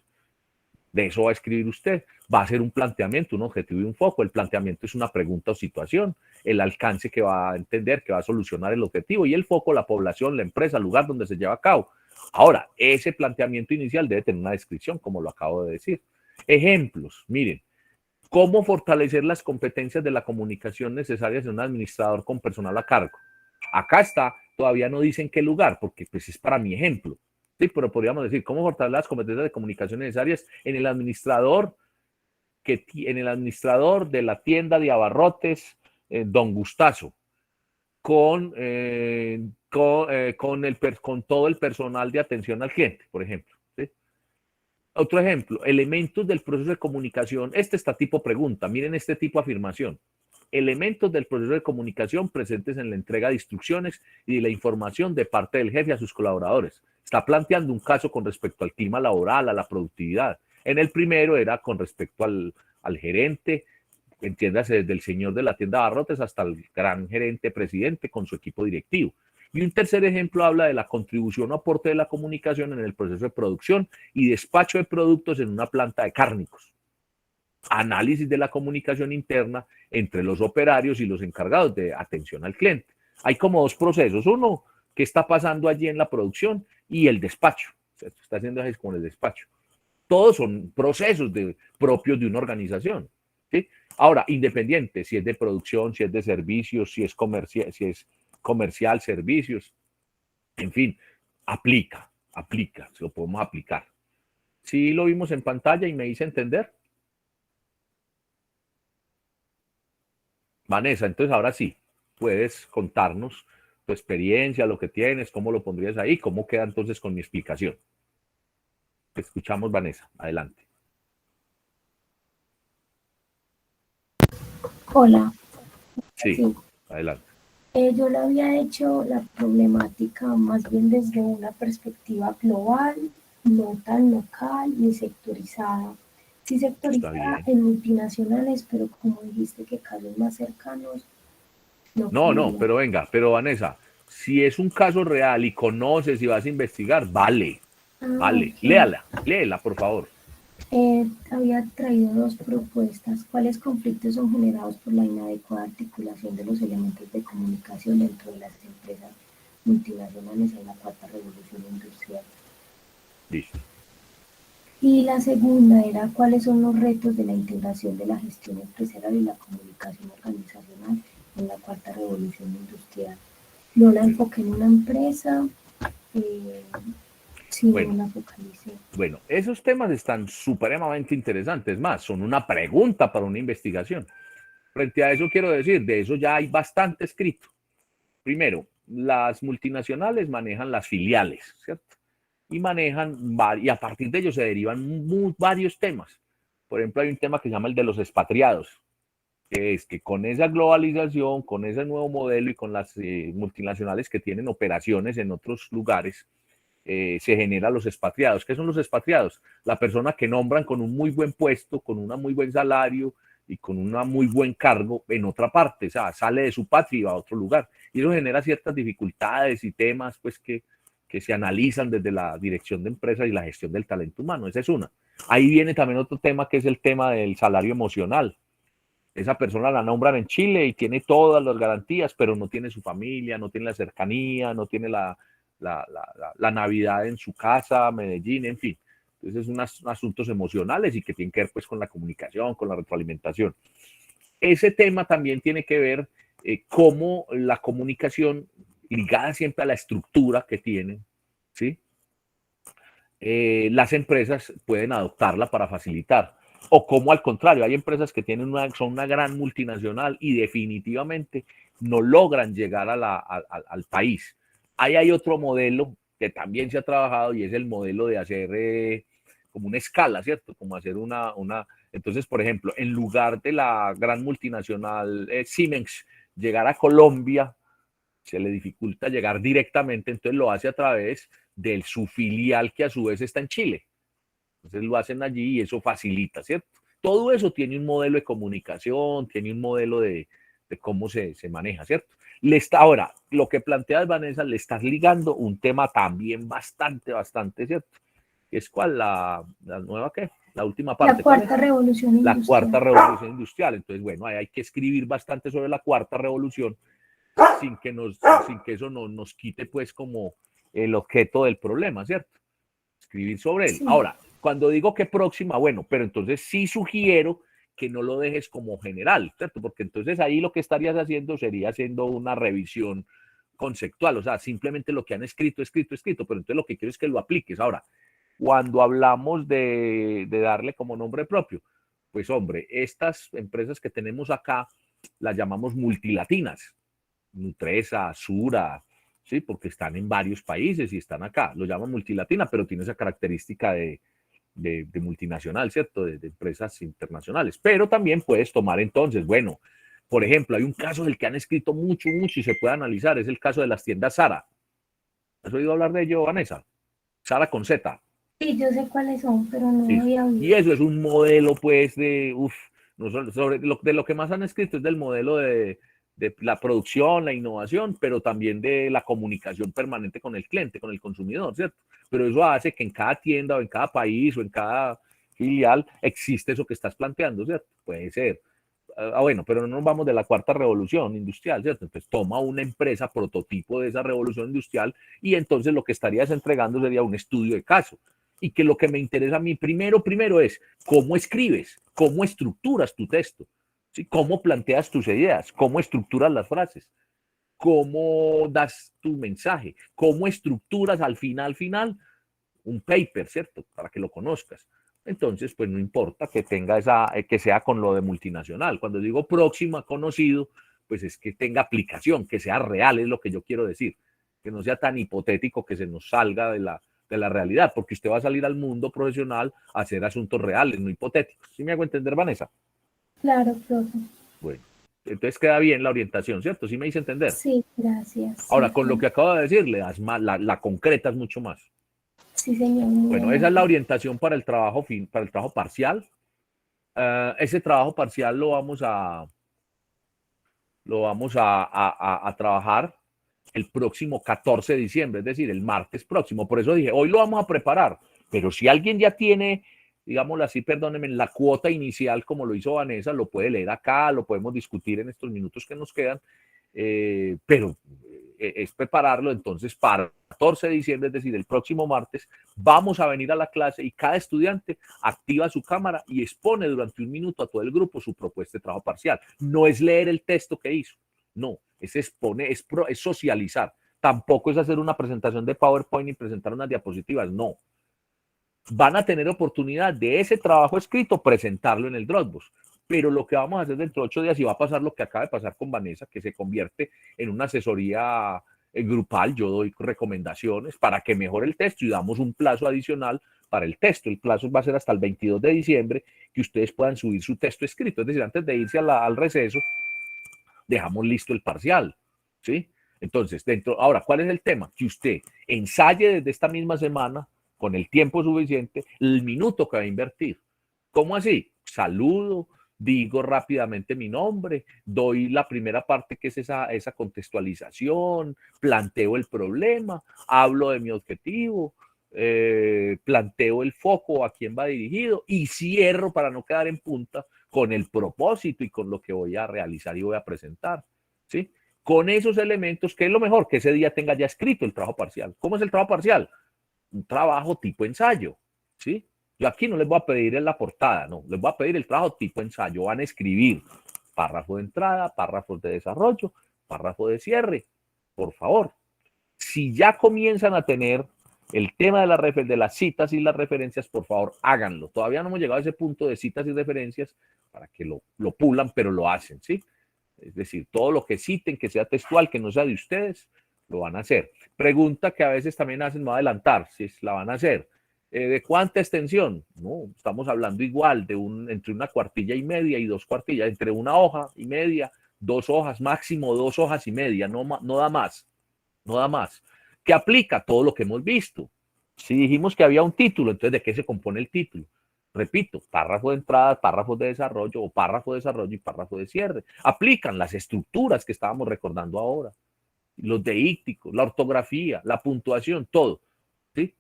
de eso va a escribir usted. Va a ser un planteamiento, un objetivo y un foco. El planteamiento es una pregunta o situación. El alcance que va a entender, que va a solucionar el objetivo. Y el foco, la población, la empresa, el lugar donde se lleva a cabo. Ahora, ese planteamiento inicial debe tener una descripción, como lo acabo de decir. Ejemplos, miren. ¿Cómo fortalecer las competencias de la comunicación necesarias en un administrador con personal a cargo? Acá está, todavía no dicen qué lugar, porque pues es para mi ejemplo. Sí, pero podríamos decir, ¿cómo fortalecer las competencias de comunicación necesarias en el administrador de la tienda de abarrotes Don Gustazo, con todo el personal de atención al cliente, por ejemplo? ¿Sí? Otro ejemplo, elementos del proceso de comunicación. Este está tipo pregunta, miren este tipo afirmación. Elementos del proceso de comunicación presentes en la entrega de instrucciones y de la información de parte del jefe a sus colaboradores. Está planteando un caso con respecto al clima laboral, a la productividad. En el primero era con respecto al gerente, entiéndase, desde el señor de la tienda de abarrotes hasta el gran gerente presidente con su equipo directivo. Y un tercer ejemplo habla de la contribución o aporte de la comunicación en el proceso de producción y despacho de productos en una planta de cárnicos. Análisis de la comunicación interna entre los operarios y los encargados de atención al cliente. Hay como 2 procesos. Uno, qué está pasando allí en la producción, y el despacho. Se está haciendo así como el despacho. Todos son procesos propios de una organización, ¿sí? Ahora, independiente, si es de producción, si es de servicios, si es comercial, servicios, en fin, lo podemos aplicar. ¿Sí lo vimos en pantalla y me hice entender? Vanessa, entonces ahora sí, puedes contarnos tu experiencia, lo que tienes, cómo lo pondrías ahí, cómo queda entonces con mi explicación. Te escuchamos, Vanessa, adelante. Hola. Sí, adelante. Yo le había hecho la problemática más bien desde una perspectiva global, no tan local ni sectorizada. Sí sectorizada en multinacionales, pero como dijiste que casos más cercanos. No, pero venga, pero Vanessa, si es un caso real y conoces y vas a investigar, vale, okay. Léala, por favor. Había traído dos propuestas. ¿Cuáles conflictos son generados por la inadecuada articulación de los elementos de comunicación dentro de las empresas multinacionales en la cuarta revolución industrial? Listo. Y la segunda era cuáles son los retos de la integración de la gestión empresarial y la comunicación organizacional en la cuarta revolución industrial. No la enfoqué en una empresa, sino la focalicé. Bueno, esos temas están supremamente interesantes, más, son una pregunta para una investigación. Frente a eso quiero decir, de eso ya hay bastante escrito. Primero, las multinacionales manejan las filiales, ¿cierto? Y y a partir de ellos se derivan varios temas. Por ejemplo, hay un tema que se llama el de los expatriados, que es que con esa globalización, con ese nuevo modelo y con las multinacionales que tienen operaciones en otros lugares, se generan los expatriados. ¿Qué son los expatriados? La persona que nombran con un muy buen puesto, con un muy buen salario y con un muy buen cargo en otra parte, o sea, sale de su patria y va a otro lugar. Y eso genera ciertas dificultades y temas pues que se analizan desde la dirección de empresas y la gestión del talento humano. Esa es una. Ahí viene también otro tema que es el tema del salario emocional. Esa persona la nombran en Chile y tiene todas las garantías, pero no tiene su familia, no tiene la cercanía, no tiene la Navidad en su casa, Medellín, en fin. Entonces, son asuntos emocionales y que tienen que ver pues con la comunicación, con la retroalimentación. Ese tema también tiene que ver cómo la comunicación, ligada siempre a la estructura que tienen, ¿sí? Las empresas pueden adoptarla para facilitar. O como al contrario, hay empresas que son una gran multinacional y definitivamente no logran llegar al país. Ahí hay otro modelo que también se ha trabajado y es el modelo de hacer como una escala, ¿cierto? Como hacer Entonces, por ejemplo, en lugar de la gran multinacional Siemens llegar a Colombia, se le dificulta llegar directamente, entonces lo hace a través de su filial que a su vez está en Chile. Entonces lo hacen allí y eso facilita, ¿cierto? Todo eso tiene un modelo de comunicación, tiene un modelo de cómo se maneja, ¿cierto? Ahora, lo que planteas, Vanessa, le estás ligando un tema también bastante, ¿cierto? ¿Es cuál? ¿La nueva qué? La última parte. La cuarta revolución industrial. La cuarta revolución industrial. Entonces, bueno, hay que escribir bastante sobre la cuarta revolución sin que eso nos quite pues como el objeto del problema, ¿cierto? Escribir sobre él. Sí. Ahora, cuando digo que próxima, bueno, pero entonces sí sugiero que no lo dejes como general, ¿cierto? Porque entonces ahí lo que estarías haciendo sería haciendo una revisión conceptual, o sea, simplemente lo que han escrito, pero entonces lo que quiero es que lo apliques. Ahora, cuando hablamos de darle como nombre propio, pues hombre, estas empresas que tenemos acá las llamamos multilatinas, Nutresa, Sura, ¿sí? Porque están en varios países y están acá. Lo llaman multilatina, pero tiene esa característica de multinacional, ¿cierto? De empresas internacionales. Pero también puedes tomar entonces, bueno, por ejemplo, hay un caso del que han escrito mucho y se puede analizar, es el caso de las tiendas Zara. ¿Has oído hablar de ello, Vanessa? Zara con Z. Sí, yo sé cuáles son, pero no había oído. Y eso es un modelo, pues, de lo que más han escrito es del modelo de la producción, la innovación, pero también de la comunicación permanente con el cliente, con el consumidor, ¿cierto? Pero eso hace que en cada tienda o en cada país o en cada filial existe eso que estás planteando, ¿cierto? Puede ser. Bueno, pero no nos vamos de la cuarta revolución industrial, ¿cierto? Entonces toma una empresa prototipo de esa revolución industrial y entonces lo que estarías entregando sería un estudio de caso. Y que lo que me interesa a mí primero es cómo escribes, cómo estructuras tu texto, ¿sí? Cómo planteas tus ideas, cómo estructuras las frases, cómo das tu mensaje, cómo estructuras al final un paper, ¿cierto? Para que lo conozcas. Entonces, pues no importa que tenga que sea con lo de multinacional. Cuando digo próxima, conocido, pues es que tenga aplicación, que sea real, es lo que yo quiero decir. Que no sea tan hipotético que se nos salga de la realidad, porque usted va a salir al mundo profesional a hacer asuntos reales, no hipotéticos. ¿Sí me hago entender, Vanessa? Claro, profe. Bueno, entonces queda bien la orientación, ¿cierto? ¿Sí me hice entender? Sí, gracias. Ahora, sí, con lo que acabo de decir, le das más, la concretas mucho más. Sí, señor. Bueno, esa es la orientación para el trabajo parcial. Ese trabajo parcial lo vamos a trabajar el próximo 14 de diciembre, es decir, el martes próximo. Por eso dije, hoy lo vamos a preparar, pero si alguien ya tiene digámoslo así, perdónenme, la cuota inicial, como lo hizo Vanessa, lo puede leer acá, lo podemos discutir en estos minutos que nos quedan, pero es prepararlo. Entonces para el 14 de diciembre, es decir, el próximo martes, vamos a venir a la clase y cada estudiante activa su cámara y expone durante 1 minuto a todo el grupo su propuesta de trabajo parcial. No es leer el texto que hizo, no, es exponer, es socializar. Tampoco es hacer una presentación de PowerPoint y presentar unas diapositivas, no. Van a tener oportunidad de ese trabajo escrito presentarlo en el Dropbox. Pero lo que vamos a hacer dentro de 8 días, y va a pasar lo que acaba de pasar con Vanessa, que se convierte en una asesoría grupal. Yo doy recomendaciones para que mejore el texto y damos un plazo adicional para el texto. El plazo va a ser hasta el 22 de diciembre, que ustedes puedan subir su texto escrito. Es decir, antes de irse al receso, dejamos listo el parcial, ¿sí? Entonces, ahora, ¿cuál es el tema? Que usted ensaye desde esta misma semana, con el tiempo suficiente, el minuto que va a invertir. ¿Cómo así? Saludo, digo rápidamente mi nombre, doy la primera parte, que es esa contextualización, planteo el problema, hablo de mi objetivo, planteo el foco, a quién va dirigido, y cierro, para no quedar en punta, con el propósito y con lo que voy a realizar y voy a presentar, ¿sí? Con esos elementos, ¿qué es lo mejor? Que ese día tenga ya escrito el trabajo parcial. ¿Cómo es el trabajo parcial? Un trabajo tipo ensayo, ¿sí? Yo aquí no les voy a pedir en la portada, no, les voy a pedir el trabajo tipo ensayo. Van a escribir párrafo de entrada, párrafos de desarrollo, párrafo de cierre, por favor. Si ya comienzan a tener el tema de las citas y las referencias, por favor, háganlo. Todavía no hemos llegado a ese punto de citas y referencias para que lo pulan, pero lo hacen, ¿sí? Es decir, todo lo que citen, que sea textual, que no sea de ustedes, lo van a hacer. Pregunta que a veces también hacen, me voy a adelantar, si la van a hacer. ¿De cuánta extensión? No, estamos hablando igual de entre 1 cuartilla y media y 2 cuartillas, entre 1 hoja y media, 2 hojas, máximo 2 hojas y media, no da más, no da más. ¿Qué aplica? Todo lo que hemos visto. Si dijimos que había un título, entonces ¿de qué se compone el título? Repito, párrafo de entrada, párrafos de desarrollo, o párrafo de desarrollo y párrafo de cierre. Aplican las estructuras que estábamos recordando ahora, los deícticos, la ortografía, la puntuación, todo, ¿sí?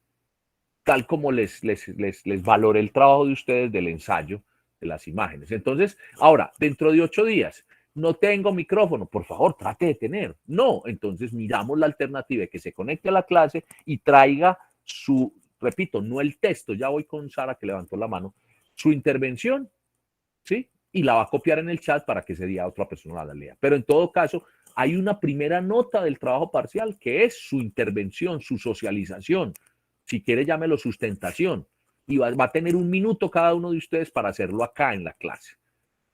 Tal como les valoré el trabajo de ustedes del ensayo de las imágenes. Entonces, ahora, dentro de 8 días, no tengo micrófono, por favor, trate de tener. No, entonces miramos la alternativa de que se conecte a la clase y traiga repito, no el texto, ya voy con Sara que levantó la mano, su intervención, ¿sí? Y la va a copiar en el chat para que ese día otra persona la lea. Pero en todo caso, hay una primera nota del trabajo parcial que es su intervención, su socialización. Si quiere, llámelo sustentación. Y va a tener 1 minuto cada uno de ustedes para hacerlo acá en la clase.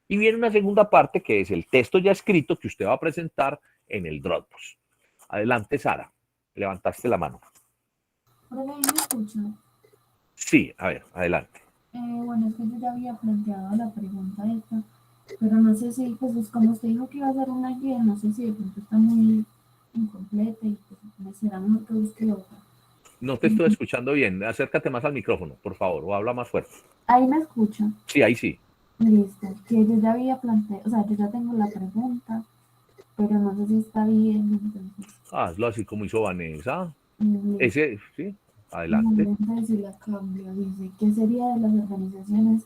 Y viene una segunda parte que es el texto ya escrito que usted va a presentar en el Dropbox. Adelante, Sara. Levantaste la mano. ¿Me escucha? Sí, a ver, adelante. Bueno, es que yo ya había planteado la pregunta esta, pero no sé si, pues como usted dijo que iba a ser una guía, no sé si de pronto está muy incompleta y pues me será mejor que busque otra. No te estoy escuchando bien. Acércate más al micrófono, por favor, o habla más fuerte. ¿Ahí me escucha? Sí, ahí sí. Listo, que yo ya había planteado, o sea, yo ya tengo la pregunta, pero no sé si está bien, entonces. Hazlo así como hizo Vanessa. Listo. Sí, adelante. Entonces, si la cambio, dice, ¿qué sería de las organizaciones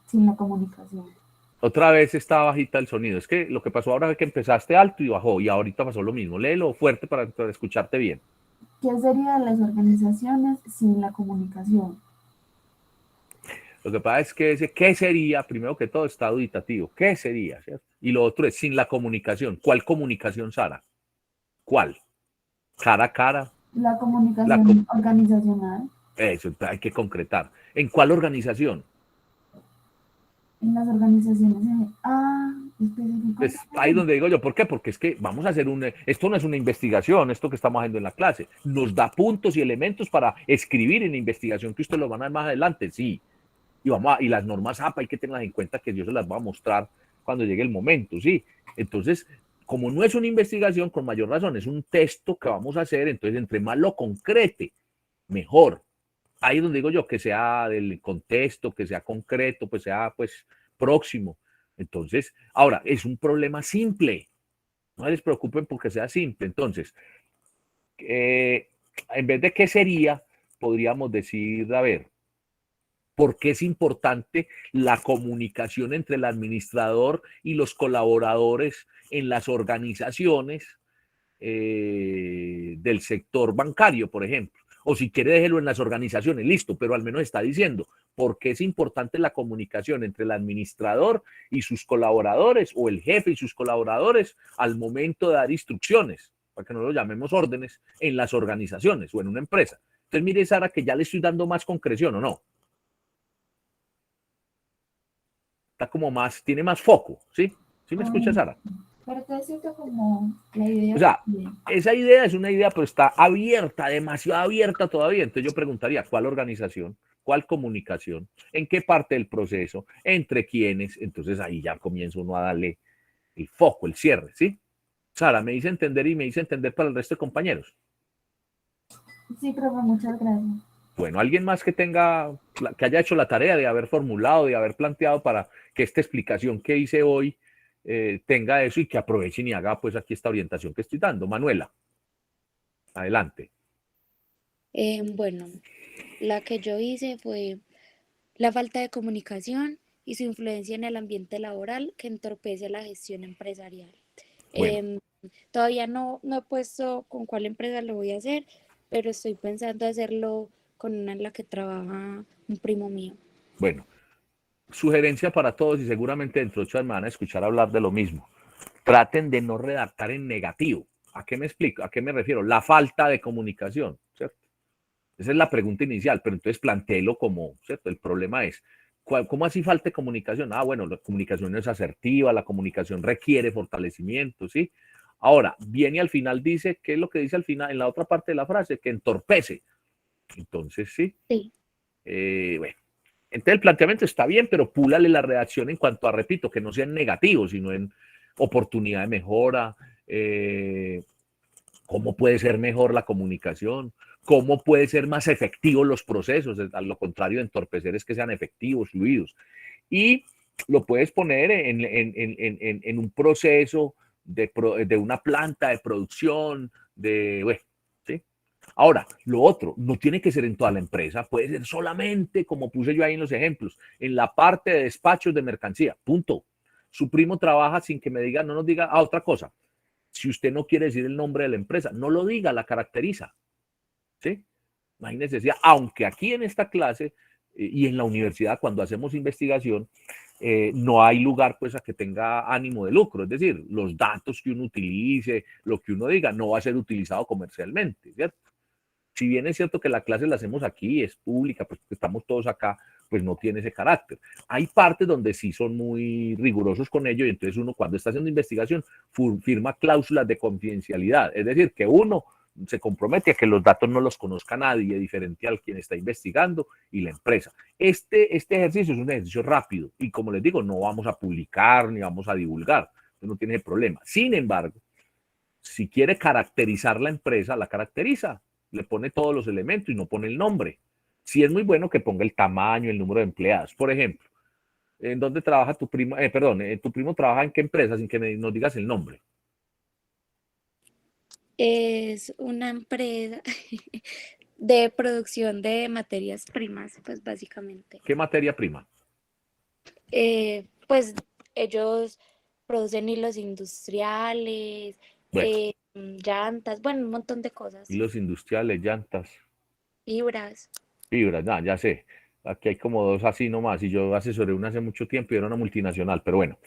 sin la comunicación? Otra vez está bajita el sonido. Es que lo que pasó ahora es que empezaste alto y bajó, y ahorita pasó lo mismo. Léelo fuerte para escucharte bien. ¿Qué sería de las organizaciones sin la comunicación? Lo que pasa es que ese ¿qué sería? Primero que todo está auditativo. ¿Qué sería? ¿Cierto? Y lo otro es sin la comunicación. ¿Cuál comunicación, Sara? ¿Cuál? ¿Cara a cara? La comunicación organizacional. Eso hay que concretar. ¿En cuál organización? En las organizaciones. Específico. Pues ahí donde digo yo, ¿por qué? Porque es que vamos a hacer esto no es una investigación, esto que estamos haciendo en la clase. Nos da puntos y elementos para escribir en la investigación que ustedes lo van a ver más adelante, sí. Y las normas APA hay que tenerlas en cuenta, que yo se las voy a mostrar cuando llegue el momento, sí. Entonces, como no es una investigación, con mayor razón, es un texto que vamos a hacer, entonces entre más lo concrete, mejor. Ahí es donde digo yo, que sea del contexto, que sea concreto, pues sea pues próximo. Entonces, ahora, es un problema simple. No les preocupen porque sea simple. Entonces, en vez de qué sería, podríamos decir, a ver, ¿Por qué es importante la comunicación entre el administrador y los colaboradores en las organizaciones del sector bancario, por ejemplo? O si quiere, déjelo en las organizaciones, listo, pero al menos está diciendo por qué es importante la comunicación entre el administrador y sus colaboradores, o el jefe y sus colaboradores, al momento de dar instrucciones, para que no lo llamemos órdenes, en las organizaciones o en una empresa. Entonces, mire, Sara, que ya le estoy dando más concreción, ¿o no? Está como más, tiene más foco, ¿sí? ¿Sí me escucha, Sara? Pero te siento como la idea. O sea, esa idea es una idea, pero está abierta, demasiado abierta todavía. Entonces yo preguntaría, ¿cuál organización? ¿Cuál comunicación? ¿En qué parte del proceso? ¿Entre quiénes? Entonces ahí ya comienza uno a darle el foco, el cierre, ¿sí? Sara, me hice entender y me hice entender para el resto de compañeros. Sí, profe, muchas gracias. Bueno, alguien más que tenga, que haya hecho la tarea de haber formulado, de haber planteado para que esta explicación que hice hoy tenga eso y que aprovechen y haga pues aquí esta orientación que estoy dando. Manuela, adelante. Bueno, la que yo hice fue la falta de comunicación y su influencia en el ambiente laboral que entorpece la gestión empresarial. Bueno. Todavía no he puesto con cuál empresa lo voy a hacer, pero estoy pensando hacerlo con una en la que trabaja un primo mío. Bueno, sugerencia para todos y seguramente dentro de 8 me van a escuchar hablar de lo mismo. Traten de no redactar en negativo. ¿A qué me explico? ¿A qué me refiero? La falta de comunicación, ¿cierto? Esa es la pregunta inicial, pero entonces plantéelo como, ¿cierto? El problema es, ¿cómo así falta de comunicación? Ah, bueno, la comunicación no es asertiva, la comunicación requiere fortalecimiento, ¿sí? Ahora, viene al final, dice, ¿qué es lo que dice al final, en la otra parte de la frase? Que entorpece. Entonces, sí. Sí. Bueno. Entonces el planteamiento está bien, pero púlale la redacción en cuanto a, repito, que no sea en negativo, sino en oportunidad de mejora, cómo puede ser mejor la comunicación, cómo puede ser más efectivos los procesos, a lo contrario de entorpecer es que sean efectivos, fluidos. Y lo puedes poner en un proceso de una planta de producción, bueno, ¿sí? Ahora, lo otro, no tiene que ser en toda la empresa, puede ser solamente, como puse yo ahí en los ejemplos, en la parte de despachos de mercancía, punto. Su primo trabaja sin que me diga, no nos diga, otra cosa. Si usted no quiere decir el nombre de la empresa, no lo diga, la caracteriza, ¿sí? No hay necesidad, aunque aquí en esta clase y en la universidad, cuando hacemos investigación, no hay lugar pues a que tenga ánimo de lucro, es decir, los datos que uno utilice, lo que uno diga, no va a ser utilizado comercialmente, ¿cierto? Si bien es cierto que la clase la hacemos aquí, es pública, pues estamos todos acá, pues no tiene ese carácter. Hay partes donde sí son muy rigurosos con ello y entonces uno cuando está haciendo investigación firma cláusulas de confidencialidad, es decir, que uno se compromete a que los datos no los conozca nadie diferente al quien está investigando y la empresa. Este ejercicio es un ejercicio rápido y como les digo, no vamos a publicar ni vamos a divulgar, no tiene problema. Sin embargo, si quiere caracterizar la empresa, la caracteriza, le pone todos los elementos y no pone el nombre. Sí es muy bueno que ponga el tamaño, el número de empleados. Por ejemplo, ¿en dónde trabaja tu primo? Tu primo trabaja en qué empresa sin que nos digas el nombre. Es una empresa de producción de materias primas, pues básicamente. ¿Qué materia prima? Pues ellos producen hilos industriales, bueno, llantas, bueno, un montón de cosas. Hilos industriales, llantas. Fibras. Fibras, ya sé. Aquí hay como dos así nomás y yo asesoré una hace mucho tiempo y era una multinacional, pero bueno.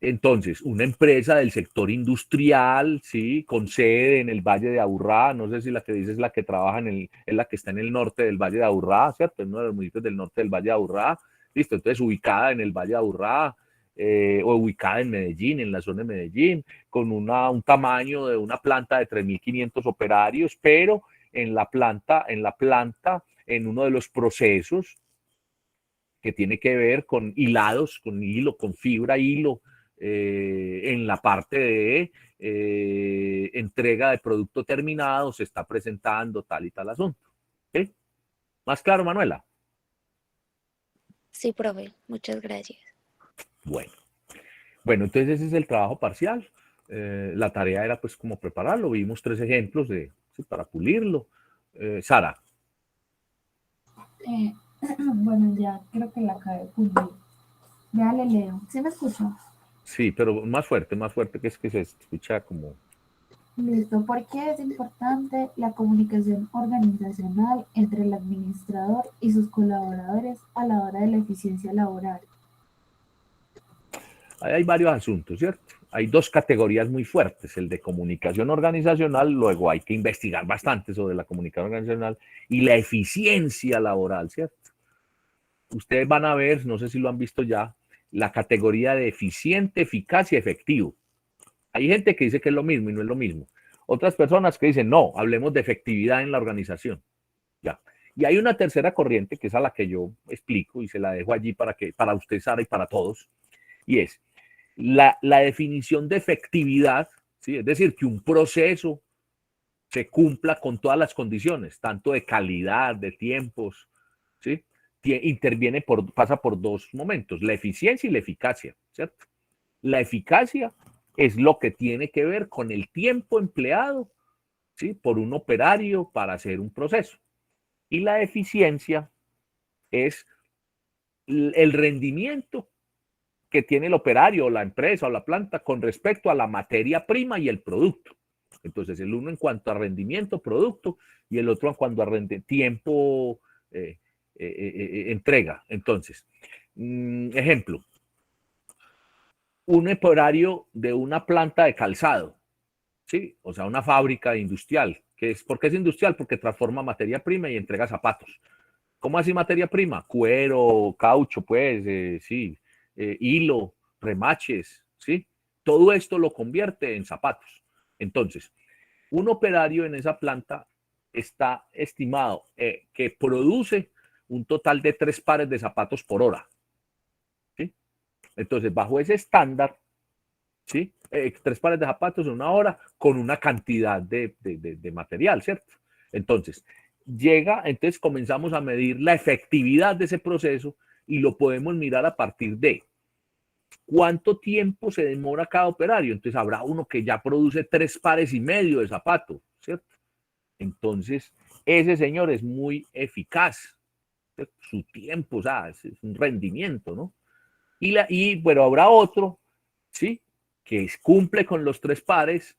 Entonces, una empresa del sector industrial, ¿sí? Con sede en el Valle de Aburrá, no sé si la que dices es la que trabaja es la que está en el norte del Valle de Aburrá, ¿cierto? En uno de los municipios del norte del Valle de Aburrá, listo, entonces ubicada en el Valle de Aburrá, o ubicada en Medellín, en la zona de Medellín, con un tamaño de una planta de 3.500 operarios, pero en la planta, en uno de los procesos que tiene que ver con hilados, con hilo, con fibra, hilo, en la parte de entrega de producto terminado, se está presentando tal y tal asunto. ¿Sí? ¿Más claro, Manuela? Sí, profe, muchas gracias. Bueno, entonces ese es el trabajo parcial. La tarea era pues como prepararlo, vimos 3 ejemplos para pulirlo. Sara. Bueno, ya creo que la acabé de fundir. Ya le leo. ¿Sí me escuchó? Sí, pero más fuerte, que es que se escucha como... Listo. ¿Por qué es importante la comunicación organizacional entre el administrador y sus colaboradores a la hora de la eficiencia laboral? Ahí hay varios asuntos, ¿cierto? Hay dos categorías muy fuertes, el de comunicación organizacional, luego hay que investigar bastante sobre la comunicación organizacional y la eficiencia laboral, ¿cierto? Ustedes van a ver, no sé si lo han visto ya, la categoría de eficiente, eficaz y efectivo. Hay gente que dice que es lo mismo y no es lo mismo. Otras personas que dicen, no, hablemos de efectividad en la organización. Ya. Y hay una tercera corriente, que es a la que yo explico y se la dejo allí para usted, Sara, y para todos, y es la definición de efectividad, ¿sí? Es decir, que un proceso se cumpla con todas las condiciones, tanto de calidad, de tiempos, ¿sí? Pasa por dos momentos, la eficiencia y la eficacia, ¿cierto? La eficacia es lo que tiene que ver con el tiempo empleado, ¿sí? Por un operario para hacer un proceso. Y la eficiencia es el rendimiento que tiene el operario o la empresa o la planta con respecto a la materia prima y el producto. Entonces, el uno en cuanto a rendimiento, producto, y el otro en cuanto a tiempo, entrega. Entonces, ejemplo, un operario de una planta de calzado, ¿sí? O sea, una fábrica industrial. ¿Por qué es industrial? Porque transforma materia prima y entrega zapatos. ¿Cómo así materia prima? Cuero, caucho, pues, sí, hilo, remaches, ¿sí? Todo esto lo convierte en zapatos. Entonces, un operario en esa planta está estimado que produce un total de 3 pares de zapatos por hora, ¿sí? Entonces, bajo ese estándar, ¿sí? 3 pares de zapatos en una hora con una cantidad de material, ¿cierto? Entonces, entonces comenzamos a medir la efectividad de ese proceso y lo podemos mirar a partir de cuánto tiempo se demora cada operario. Entonces, habrá uno que ya produce 3 pares y medio de zapatos, ¿cierto? Entonces, ese señor es muy eficaz, ¿cierto? Su tiempo, o sea, es un rendimiento, ¿no? Bueno, habrá otro, ¿sí? Que cumple con los 3 pares,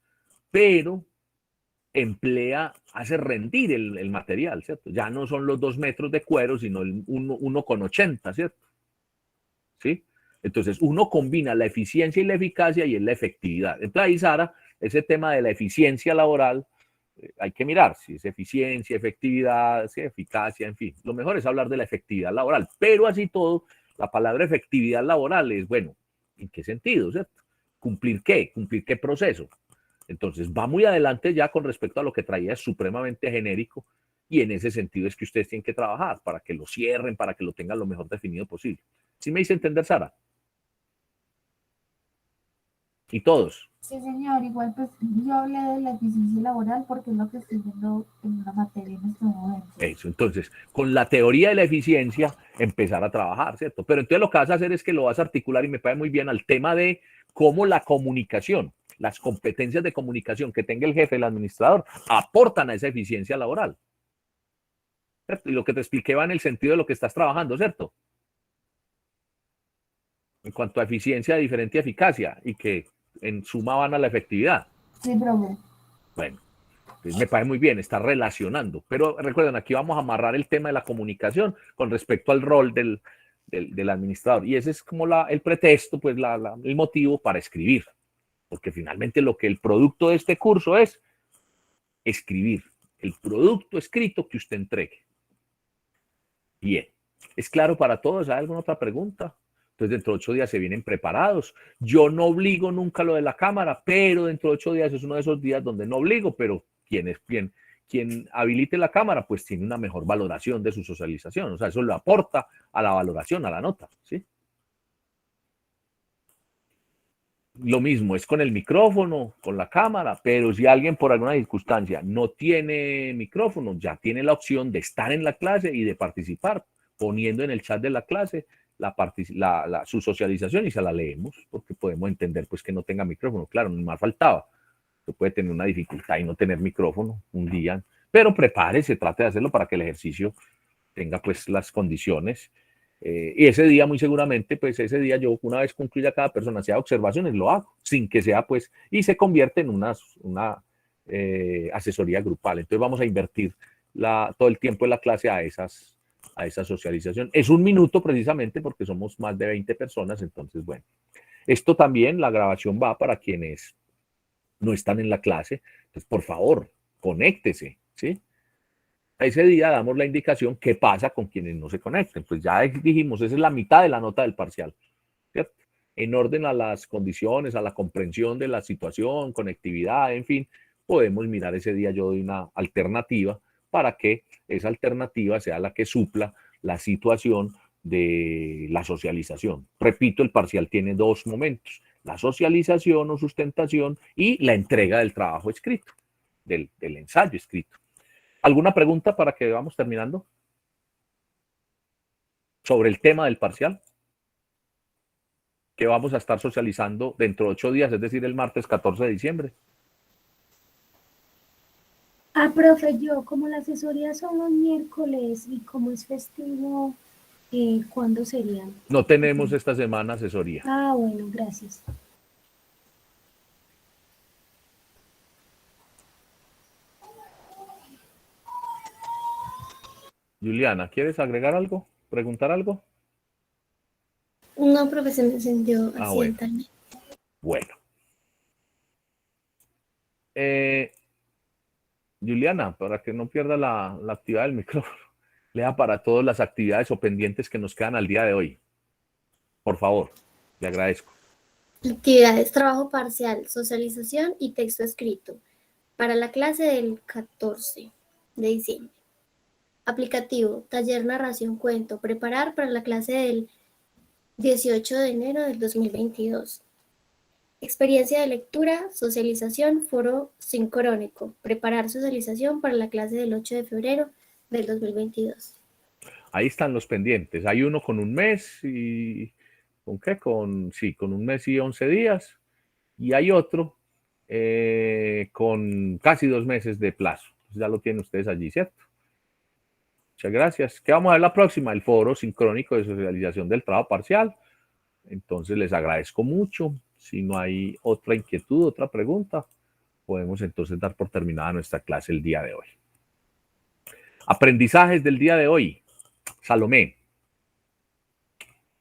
pero hace rendir el material, ¿cierto? Ya no son los 2 metros de cuero, sino el 1,80, ¿cierto? ¿Sí? Entonces, uno combina la eficiencia y la eficacia y es la efectividad. Entonces, ahí, Sara, ese tema de la eficiencia laboral, hay que mirar si es eficiencia, efectividad, si es eficacia, en fin. Lo mejor es hablar de la efectividad laboral, pero así todo, la palabra efectividad laboral es, bueno, ¿en qué sentido, cierto? ¿Cumplir qué? ¿Cumplir qué proceso? Entonces, va muy adelante ya con respecto a lo que traía, es supremamente genérico, y en ese sentido es que ustedes tienen que trabajar para que lo cierren, para que lo tengan lo mejor definido posible. ¿Sí me hice entender, Sara? Y todos. Sí, señor. Igual, pues yo hablé de la eficiencia laboral porque es lo que estoy viendo en una materia en este momento. Eso, entonces, con la teoría de la eficiencia, empezar a trabajar, ¿cierto? Pero entonces lo que vas a hacer es que lo vas a articular, y me parece muy bien, al tema de cómo la comunicación, las competencias de comunicación que tenga el jefe, el administrador, aportan a esa eficiencia laboral, ¿cierto? Y lo que te expliqué va en el sentido de lo que estás trabajando, ¿cierto? En cuanto a eficiencia, diferente a eficacia, y que en suma van a la efectividad. Sí, profe. Bueno, pues me parece muy bien, está relacionando. Pero recuerden, aquí vamos a amarrar el tema de la comunicación con respecto al rol del administrador. Y ese es como el pretexto, pues el motivo para escribir. Porque finalmente lo que el producto de este curso es escribir. El producto escrito que usted entregue. Bien. ¿Es claro para todos? ¿Hay alguna otra pregunta? Entonces, dentro de 8 días se vienen preparados. Yo no obligo nunca lo de la cámara, pero dentro de 8 días es uno de esos días donde no obligo, pero quien habilite la cámara, pues tiene una mejor valoración de su socialización. O sea, eso le aporta a la valoración, a la nota, ¿sí? Lo mismo es con el micrófono, con la cámara, pero si alguien por alguna circunstancia no tiene micrófono, ya tiene la opción de estar en la clase y de participar, poniendo en el chat de la clase su socialización, y se la leemos, porque podemos entender pues que no tenga micrófono. Claro, ni más faltaba. Usted puede tener una dificultad y no tener micrófono un día, pero prepárese, trate de hacerlo para que el ejercicio tenga pues las condiciones. Y ese día, muy seguramente, pues ese día yo, una vez concluya cada persona, sea observaciones, lo hago, sin que sea pues, y se convierte en una asesoría grupal. Entonces vamos a invertir todo el tiempo de la clase a esa socialización. Es 1 minuto precisamente porque somos más de 20 personas, entonces bueno. Esto también, la grabación va para quienes no están en la clase. Entonces, por favor, conéctese, ¿sí? Ese día damos la indicación qué pasa con quienes no se conecten. Pues ya dijimos, esa es la mitad de la nota del parcial, ¿cierto? En orden a las condiciones, a la comprensión de la situación, conectividad, en fin, podemos mirar ese día. Yo doy una alternativa para que esa alternativa sea la que supla la situación de la socialización. Repito, el parcial tiene 2 momentos: la socialización o sustentación y la entrega del trabajo escrito, del ensayo escrito. ¿Alguna pregunta para que vamos terminando? Sobre el tema del parcial, que vamos a estar socializando dentro de 8 días, es decir, el martes 14 de diciembre. Profe, yo como la asesoría son los miércoles y como es festivo, ¿cuándo serían? No tenemos esta semana asesoría. Bueno, gracias. Juliana, ¿quieres agregar algo? ¿Preguntar algo? No, profe, se me encendió así bueno. el timer. Bueno. Juliana, para que no pierda la actividad del micrófono, lea para todas las actividades o pendientes que nos quedan al día de hoy. Por favor, le agradezco. Actividades: trabajo parcial, socialización y texto escrito para la clase del 14 de diciembre. Aplicativo: taller, narración, cuento, preparar para la clase del 18 de enero del 2022. Experiencia de lectura, socialización, foro sincrónico, preparar socialización para la clase del 8 de febrero del 2022. Ahí están los pendientes. Hay uno con 1 mes y... ¿Con qué? Con 1 mes y 11 días. Y hay otro con casi 2 meses de plazo. Ya lo tienen ustedes allí, ¿cierto? Muchas gracias. ¿Qué vamos a ver la próxima? El foro sincrónico de socialización del trabajo parcial. Entonces les agradezco mucho. Si no hay otra inquietud, otra pregunta, podemos entonces dar por terminada nuestra clase el día de hoy. Aprendizajes del día de hoy. Salomé,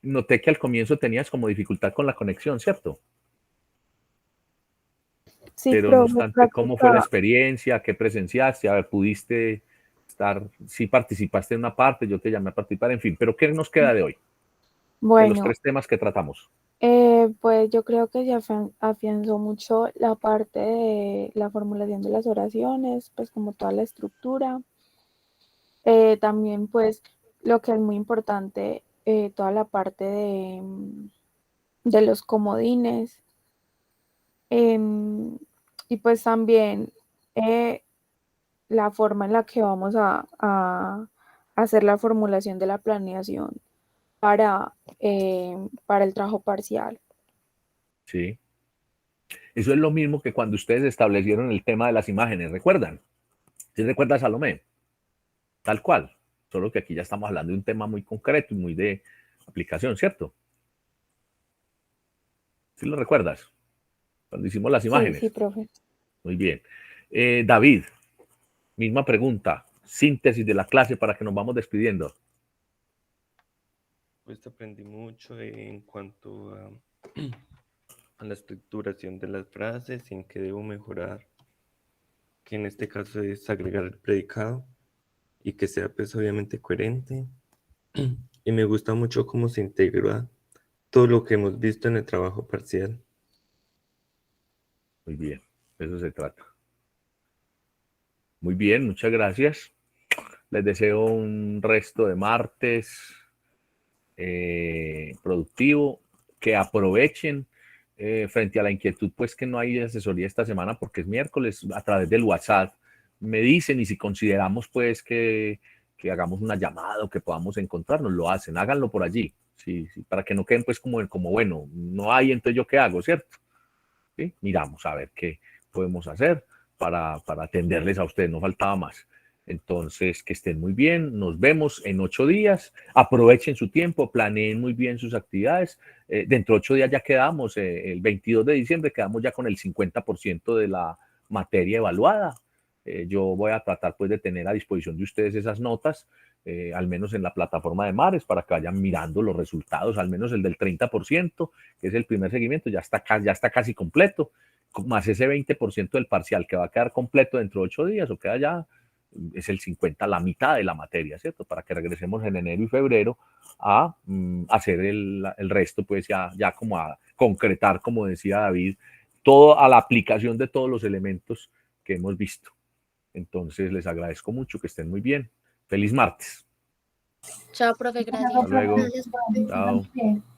noté que al comienzo tenías como dificultad con la conexión, ¿cierto? Sí, pero no obstante, ¿cómo fue la experiencia? ¿Qué presenciaste? A ver, ¿pudiste estar? Sí participaste en una parte, yo te llamé a participar, en fin, pero ¿qué nos queda de hoy? Bueno, de los 3 temas que tratamos. Pues yo creo que se afianzó mucho la parte de la formulación de las oraciones, pues como toda la estructura. También pues lo que es muy importante, toda la parte de los comodines. Y pues también la forma en la que vamos a hacer la formulación de la planeación para el trabajo parcial. Sí. Eso es lo mismo que cuando ustedes establecieron el tema de las imágenes, ¿recuerdan? ¿Sí recuerda, Salomé? Tal cual. Solo que aquí ya estamos hablando de un tema muy concreto y muy de aplicación, ¿cierto? ¿Sí lo recuerdas? Cuando hicimos las imágenes. Sí, profe. Muy bien. David, misma pregunta. Síntesis de la clase para que nos vamos despidiendo. Pues aprendí mucho en cuanto a la estructuración de las frases y en qué debo mejorar, que en este caso es agregar el predicado y que sea pues obviamente coherente. Y me gusta mucho cómo se integra todo lo que hemos visto en el trabajo parcial. Muy bien, de eso se trata. Muy bien, muchas gracias. Les deseo un resto de martes productivo, que aprovechen frente a la inquietud, pues que no hay asesoría esta semana porque es miércoles, a través del WhatsApp me dicen, y si consideramos pues que hagamos una llamada o que podamos encontrarnos, lo hacen, háganlo por allí, sí, para que no queden pues como bueno, no hay, entonces yo qué hago, ¿cierto? ¿Sí? Miramos a ver qué podemos hacer para atenderles a ustedes, no faltaba más. Entonces, que estén muy bien, nos vemos en 8 días, aprovechen su tiempo, planeen muy bien sus actividades. Dentro de 8 días ya quedamos, el 22 de diciembre quedamos ya con el 50% de la materia evaluada. Yo voy a tratar pues de tener a disposición de ustedes esas notas, al menos en la plataforma de Mares, para que vayan mirando los resultados, al menos el del 30%, que es el primer seguimiento, ya está casi completo, más ese 20% del parcial que va a quedar completo dentro de 8 días, o queda ya, es el 50, la mitad de la materia, ¿cierto? Para que regresemos en enero y febrero a hacer el resto, pues ya como a concretar, como decía David, todo a la aplicación de todos los elementos que hemos visto. Entonces, les agradezco mucho, que estén muy bien. Feliz martes. Chao, profe, gracias. Hasta luego. Gracias, profe. Chao.